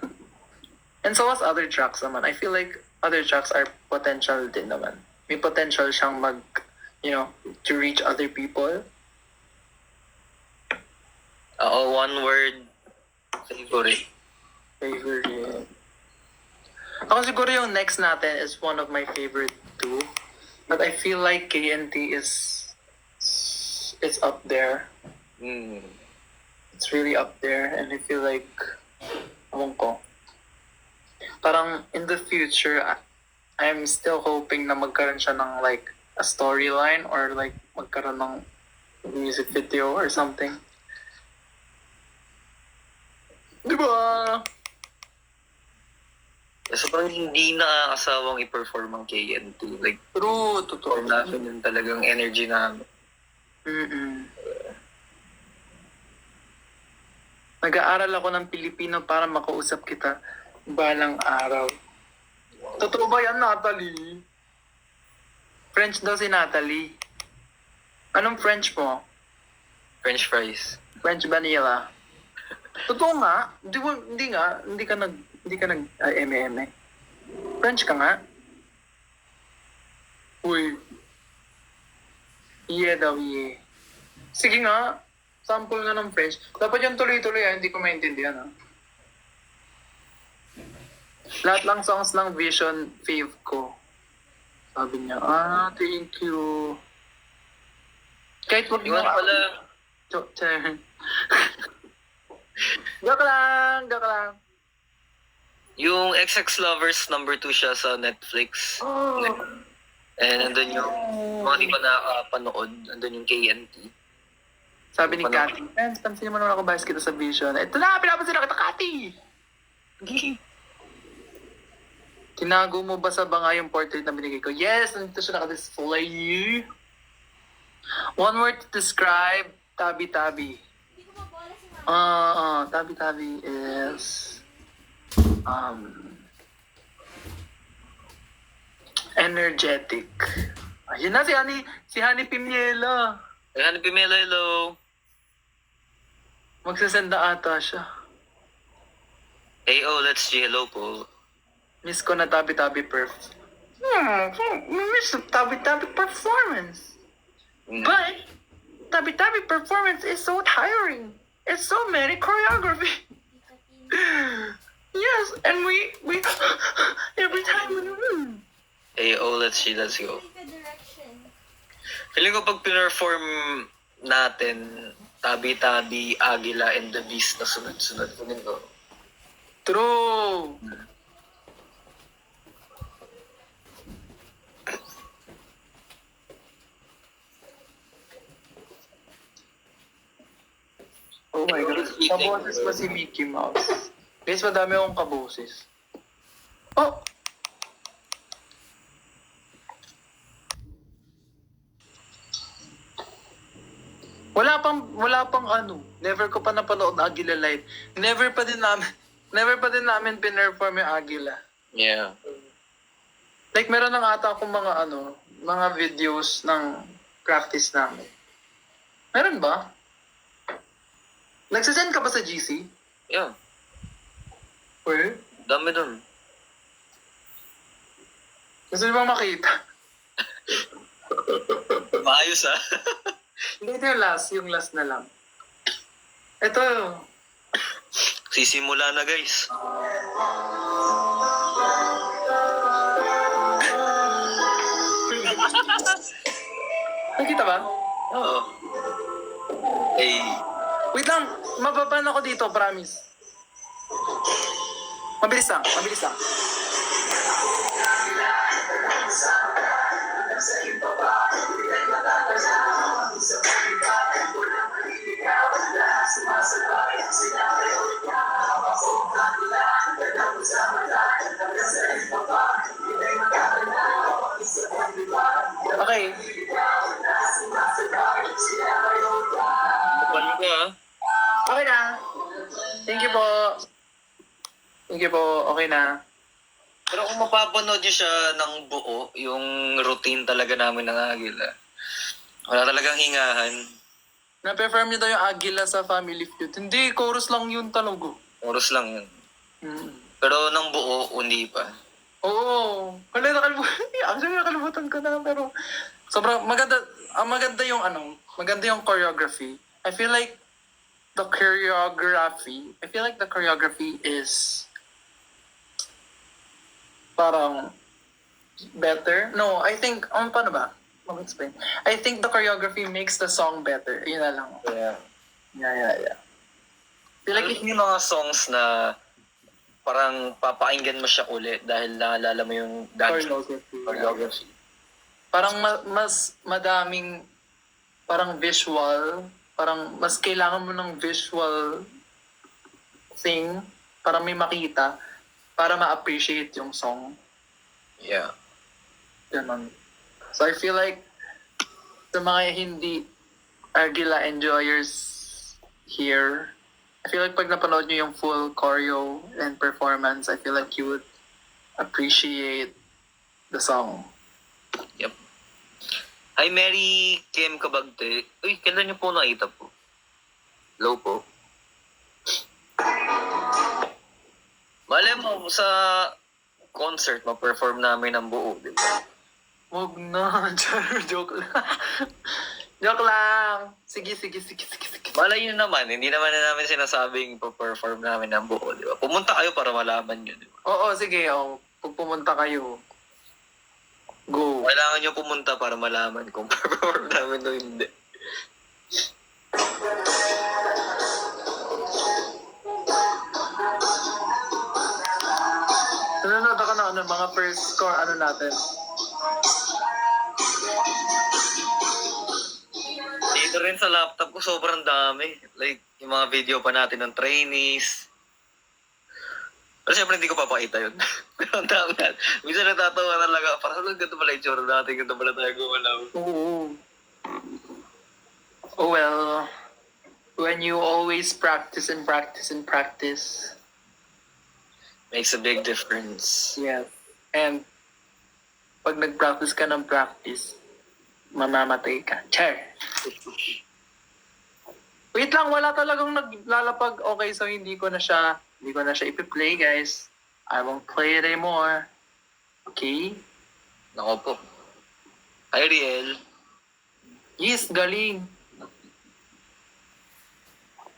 And so was other tracks naman. I feel like other tracks are potential din naman. May potential siyang to reach other people. One word. Favorite. Favorite. Ako siguro yung next natin is one of my favorite too. But I feel like KNT is up there. It's really up there, and I feel like, parang in the future, I'm still hoping na magkaroon siya ng like a storyline or like magkaroon ng music video or something. Diba? So parang hindi nakakasawang i-perform ang KN2. Like, True, totoo. perform natin yung talagang energy namin. Nag-aaral ako ng Pilipino para makausap kita balang araw. Totoo ba yan, Natalie? French daw si Natalie. Anong French mo? French fries. French vanilla. Totoo nga. Hindi ka nag eme. French ka nga. Uy. Yeah daw, yeah. Sige nga. Sample nga ng French. Dapat yung tuloy-tuloy hindi ko maintindihan Lahat lang songs ng Vision fave ko. Sabi niya, thank you. Kahit wag Yung mo pala, Joke lang. yung XX Lovers number 2 siya sa Netflix. Oh. And nandun yung mga di pa nakapanood, nandun yung KNT. Sabi ni Cathy, pansin mo naman ako bias kita sa Vision. Ito na, pinapansin na kita, Cathy! Tinago mo ba sa banga yung portrait na binigay ko? Yes, nandito siya naka-display. One word to describe, tabi-tabi. Tabi-tabi is energetic. Ayun na si Honey Pimiela. Ayan, Pimela, hello. Magsasenda ata siya. Let's G, hello po. Miss ko na tabi-tabi miss tabi-tabi performance. But tabi-tabi performance is so tiring. It's so many choreography. Yes, and we every time we Let's G, let's go. Feeling ko pag perform natin, Tabi-Tabi, Agila, and the Beast na sunod-sunod. Feeling ko. True. Oh my God. Kaboses pa si Mickey Mouse. Guys, madami akong kaboses. Oh! Wala pang never ko pa napanood Agila live. Never pa din namin pinerform yung Agila. Yeah. Like, meron na ata akong mga videos ng practice namin. Meron ba? Nagsasend ka ba sa GC? Yeah. Well, Dami dun. gusto niyo ba makita? Maayos ah. Hindi, ito yung last na lang. Ito, Sisimula na guys. nakita ba? Oo. Eh, Wait lang, mababan ako dito, promise. Mabilis lang, mabilis lang. Okay, paano ko ah? okay na. Thank you po. Thank you po, okay na. Pero kung mapapanood niyo siya ng buo, yung routine talaga namin ng Agila, wala talagang hingahan. Na-perform niyo daw yung Agila sa Family Feud. Hindi, chorus lang yun talaga. Oras lang yun. Hmm. Pero ng buo, hindi pa. Oo. Wala, actually nakalimutan ko na, pero sobrang maganda, maganda yung maganda yung choreography. I feel like the choreography is parang better. No, I think, paano ba? Mag-explain. I think the choreography makes the song better. Yun na lang. Yeah. Yeah. Feel like yung mga songs na parang papakinggan mo siya ulit dahil naalala mo yung dance choreography. Parang mas madaming parang visual, parang mas kailangan mo ng visual thing para may makita, para ma-appreciate yung song. Yeah. Ganun. So I feel like sa mga hindi Agila enjoyers here, I feel like pag napanood nyo yung full choreo and performance, I feel like you would appreciate the song. Yep. Hi, Mary Kim Kabagte. Uy, kailan niyo po nakita po? Low po. Malay mo, sa concert, ma-perform namin ng buo, di ba? Wag na. Joke lang. Joke lang. Sige. Malay nyo naman, hindi naman na namin sinasabing pa-perform namin ng buo, di ba? Pumunta kayo para malaman nyo, di ba? Oo, sige. Pag pumunta kayo, go. Kailangan nyo pumunta para malaman kung perform namin o hindi. Nanonood ako ng mga first score natin. Dito rin sa laptop ko, sobrang dami. Like, yung mga video pa natin ng trainees. Pero syempre hindi ko papakita yun. Pero ang dami yan. Minsan natatawa talaga. Parang ganito pala yung tsura natin. Ganito pala tayo gumalaw. Oo. Oh well, when you always practice, Makes a big difference. yes. And pag nag-practice ka ng practice, mamamatay ka. Char. Wait lang, wala talagang naglalapag. Okay, so hindi ko na siya ipi-play, guys. I won't play it anymore. Okay? Nako po. Hi, Riel. Yes, galing.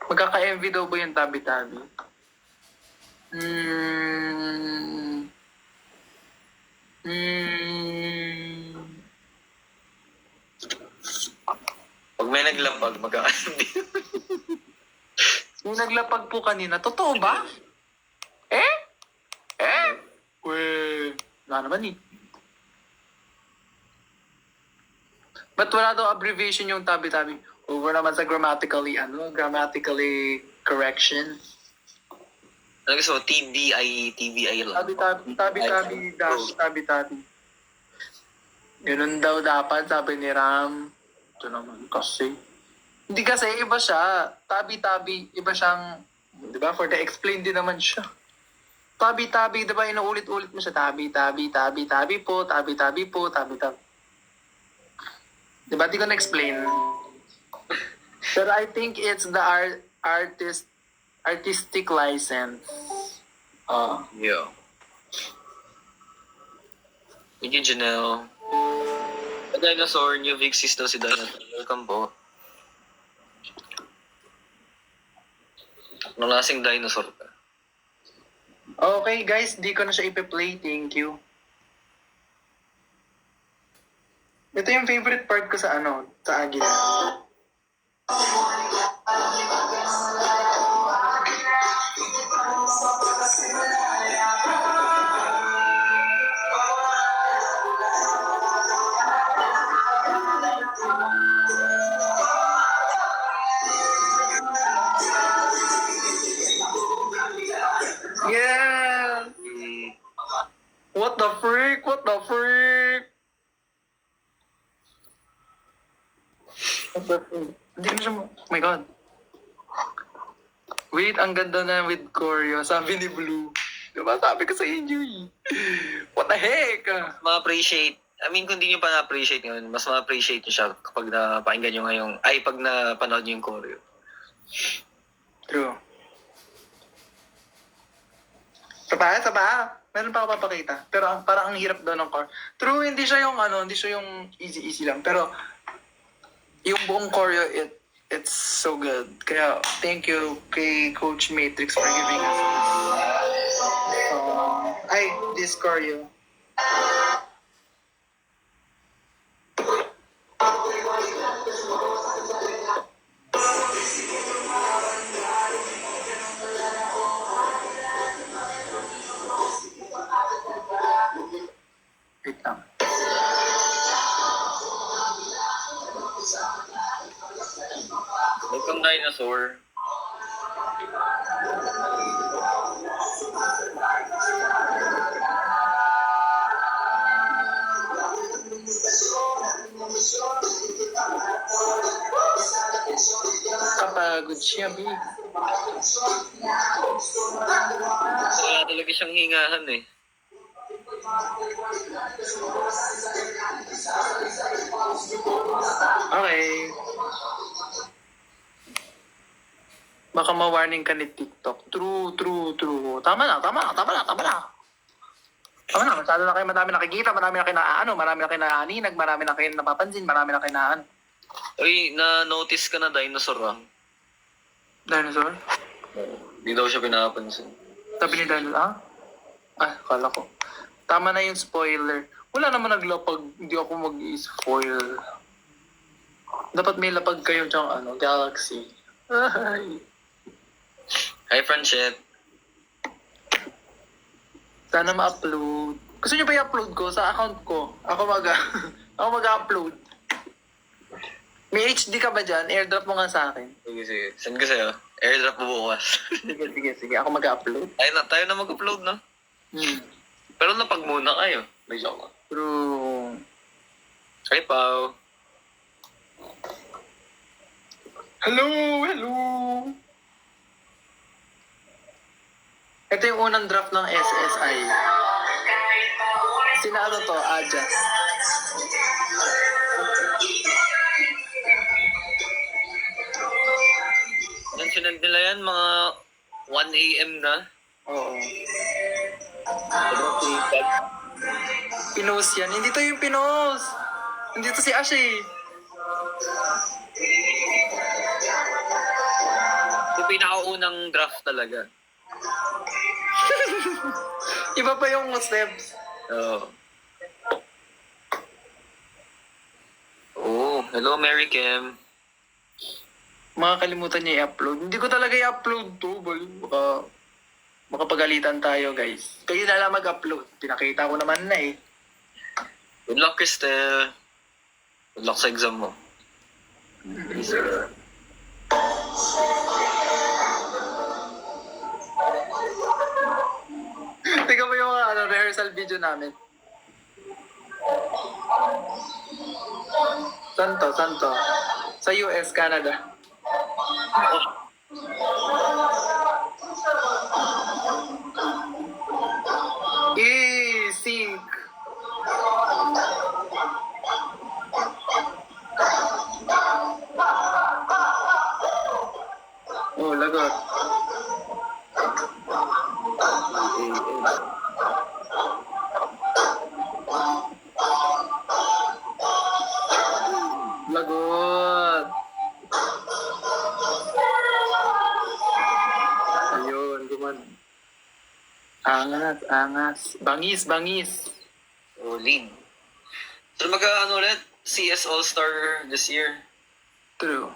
Magkaka-MV daw ba yung tabi-tabi? Pag may naglapag, magkakasabi. Yung naglapag po kanina, totoo ba? Eh? Wala naman eh. Ba't wala daw abbreviation yung tabi-tabi? Over naman sa grammatically correction. Ano gusto mo? TBI lang. Tabi-tabi dash tabi-tabi. Ganun daw dapat, sabi ni Ram. Ito naman kasi. Hindi kasi, iba siya. Tabi-tabi, iba siyang, di ba? For the explain din naman siya. Tabi-tabi, di ba? Inuulit-ulit mo siya. Tabi-tabi po, tabi-tabi po, tabi-tabi. Di ba? Di ko na-explain. Pero I think it's the artistic license. Yeah. Thank you, Janelle. Dinosaur, New Vixis daw si Dinosaur. Welcome po. Anong lasing dinosaur ka? Okay, guys, di ko na siya ipe-play. Thank you. Ito yung favorite part ko sa sa Agila. Yeah! What the freak? What the freak? What the freak? Hindi na siya oh my god. Wait, ang ganda na with choreo. Sabi ni Blue. Diba sabi ko sa inyo eh. What the heck? Ma-appreciate. I mean, kung di nyo pa na-appreciate ngayon, mas ma-appreciate nyo siya kapag napakinggan nyo ngayong, ay, pag napanood nyo yung choreo. True. Saba. Meron pa ako papakita. Pero parang ang hirap daw ng choreo. True, hindi siya yung easy lang. Pero yung buong choreo, it's so good. Kaya thank you kay Coach Matrix for giving us this choreo. Wait lang. Welcome, Dinosaur. Kapagod siya, babe. Wala talaga siyang hingahan eh. Okay. Baka ma-warning ka ni TikTok. True. Tama na. Masyado na kayo madami nakikita, marami na kayo marami na kayo naaninag, marami na kayo napapansin, marami na kayo na Uy, na-notice ka na dinosaur ah. Dinosaur? Hindi daw siya pinapansin. Sabi ni Dinosaur, kala ko. Tama na yung spoiler. Wala naman naglapag, hindi ako mag-spoil. Dapat may lapag kayo diyang Galaxy. Ay. Hi, Franchet. Sana ma-upload. Gusto niyo ba i-upload ko sa account ko? Ako mag-upload. May HD ka ba dyan? Airdrop mo nga sa akin. Sige. Send ko sa'yo. Airdrop mo bukas. Sige. Ako mag-upload. Tayo na mag-upload, no? Pero napag muna kayo. May joke ka. True. Hi, Pao. Hello! Ito yung unang draft ng SSI. Sina to? Aja. Yan, sinend nila yan, mga 1 a.m. na. Oo. Pinost yan. Hindi to yung pinost. Hindi to si Ash eh. Yung pinakaunang draft talaga. Iba pa yung steps. Oo. Hello, Mary Kim. Makakalimutan niya i-upload. Hindi ko talaga i-upload to. Makapagalitan tayo, guys. Kayo na lang mag-upload. Pinakita ko naman na eh. Good luck, Cristel. Good luck sa exam mo. Tingnan mo yung rehearsal video namin. Santo. Sa US, Canada. Sync. Oh, lagot. Angas, angas. Bangis, bangis. O, lead. So, ano ulit? CS All-Star this year. True.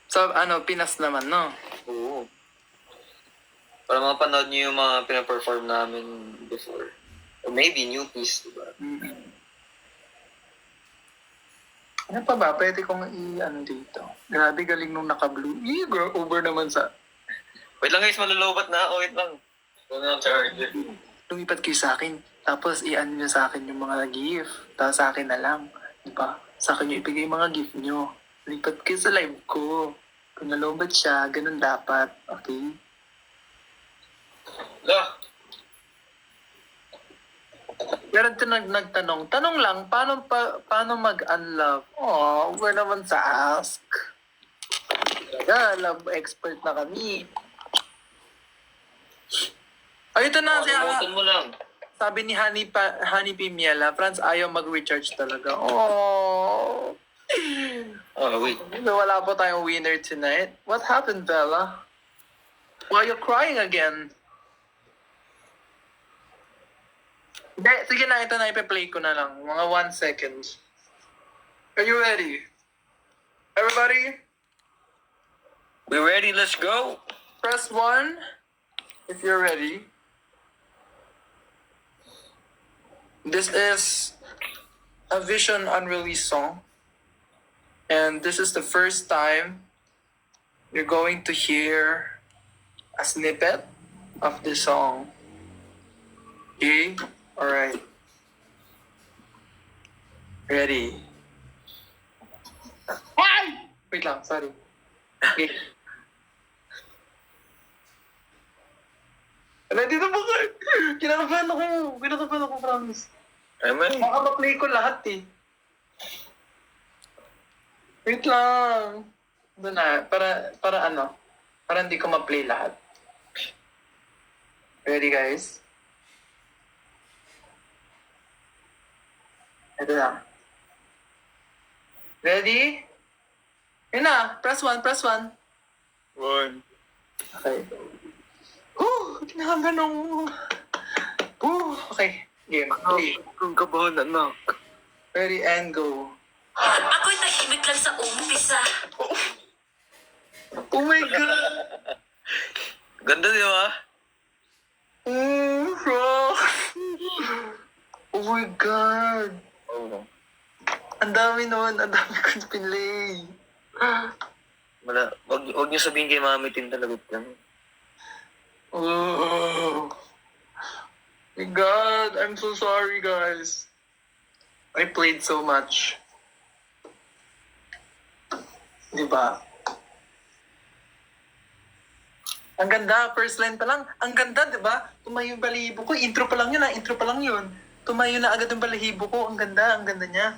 So, Pinas naman, no? Oo. Para mapanood niyo yung mga pinaperform namin before. Or maybe new piece, diba? Ano pa ba? Pwede kong dito. Grabe, galing nung naka-blue. Girl, over naman sa... Wait lang guys, malulubat na. Wait lang. Wala na ang charger. Lumipat kayo sa akin. Tapos, niyo sa akin yung mga gift. Tapos sa akin na lang. Diba? Sa akin yung ibigay yung mga gift nyo. Lumipat kayo sa live ko. Kung nalobat siya, ganun dapat. Okay? Lah! Pero ito nagtanong. Tanong lang, paano mag-unlove? Oh, we're naman sa ask. Talaga, love expert na kami. Ay, ito na siya. Kalimutan mo lang. Sabi ni Honey P. Miela, Franz ayaw mag-recharge talaga. Oh. Oh, wait. Wala po tayong winner tonight. What happened, Bella? Why are you crying again? Hindi, sige na, ito na, ipe-play ko na lang. Mga 1 second. Are you ready? Everybody, We ready? Let's go! press 1 if you're ready. This is a Vision unreleased song. And this is the first time you're going to hear a snippet of the song. Okay? Alright. Ready? Wait lang, sorry. Okay. Ready na ba kayo? Kinakabahan ako, promise. Amen. Makapaplay ko lahat eh. Wait lang. Doon na, para hindi ko ma-play lahat. Ready guys? Ito na. Ready? Yun na, press 1. 1. Okay. Kinakabahan ako. Okay. Game. Play. Kung kabahan, anak. Ready and go. Ako'y tahimik lang sa umpisa. Oh my God! Ganda, di ba? Bro! Oh my God! Oo. Ang dami nun. Ang dami kong pinlay. Wag niyo sabihin kay Mami Tin talaga lang. Oh my God! I'm so sorry, guys. I played so much. Diba? Ang ganda, first line pa lang. Ang ganda, diba? Tumayo yung balahibo ko. Intro pa lang yun, intro pa lang yun. Tumayo na agad yung balahibo ko. Ang ganda niya.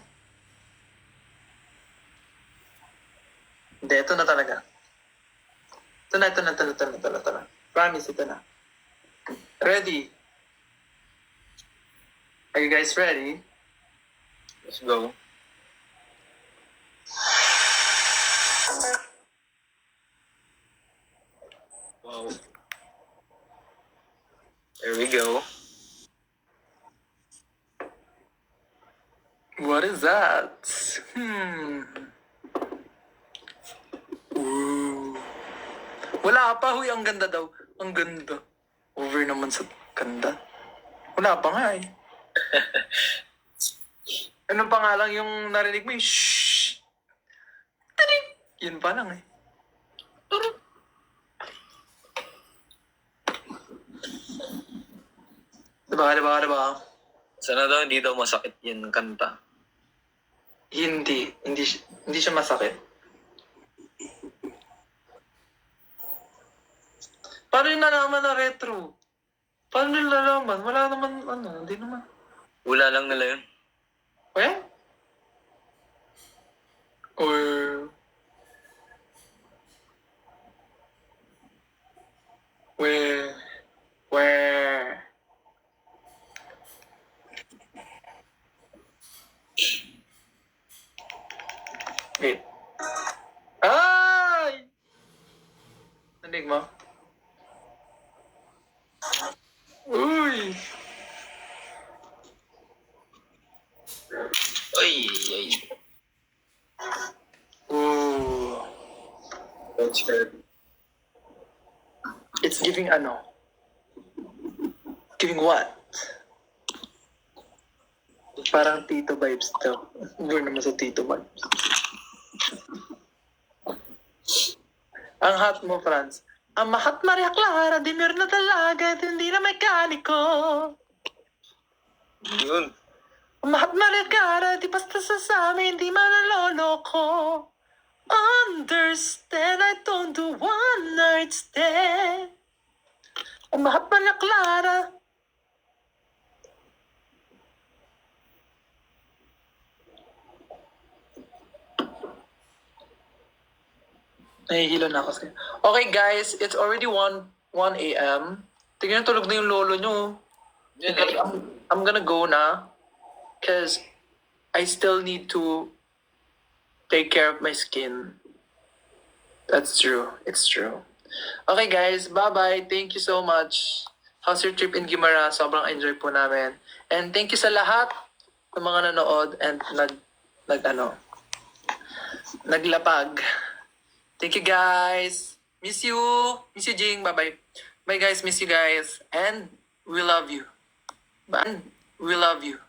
Hindi, ito na talaga. Ito na. Promise, ito na. Ready? Are you guys ready? Let's go. Wow. There we go. What is that? Ooh. Wala pa, huy. Ang ganda daw. Ang ganda. Over naman sa ganda. Wala pa nga eh. Ano pa nga lang yung narinig mo yung shhh. Tiring. Yun pa lang eh. Diba? Sana daw hindi daw masakit yung kanta. Hindi siya masakit. Paano yung nalaman na retro? Paano yung nalaman? Wala naman, hindi naman. Wala lang nila yun. Eh? Or... Where... Wait. Ay! Nanig mo? Uy! sure. It's giving ano? Giving what? Parang Tito vibes daw. More naman sa Tito vibes. Ang hot mo, Franz. Ang mahat Maria Clara, di meron na talaga at hindi na mekaniko. Yun. Ang mahat Maria Clara, di basta sa amin, di manaloloko. Understand, I don't do one night stand. Ang mahat Maria Clara. Nahihilo na ako sa'yo. Okay guys, it's already 1 a.m. Tingnan tulog na yung lolo nyo. Yun eh. I'm gonna go na. Cause I still need to take care of my skin. That's true. It's true. Okay guys, bye-bye. Thank you so much. How's your trip in Guimara? Sobrang enjoy po namin. And thank you sa lahat ng mga nanood and naglapag. Thank you guys. Miss you. Miss you, Jing. Bye-bye. Bye guys. Miss you guys. And we love you. And we love you.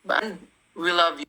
And we love you.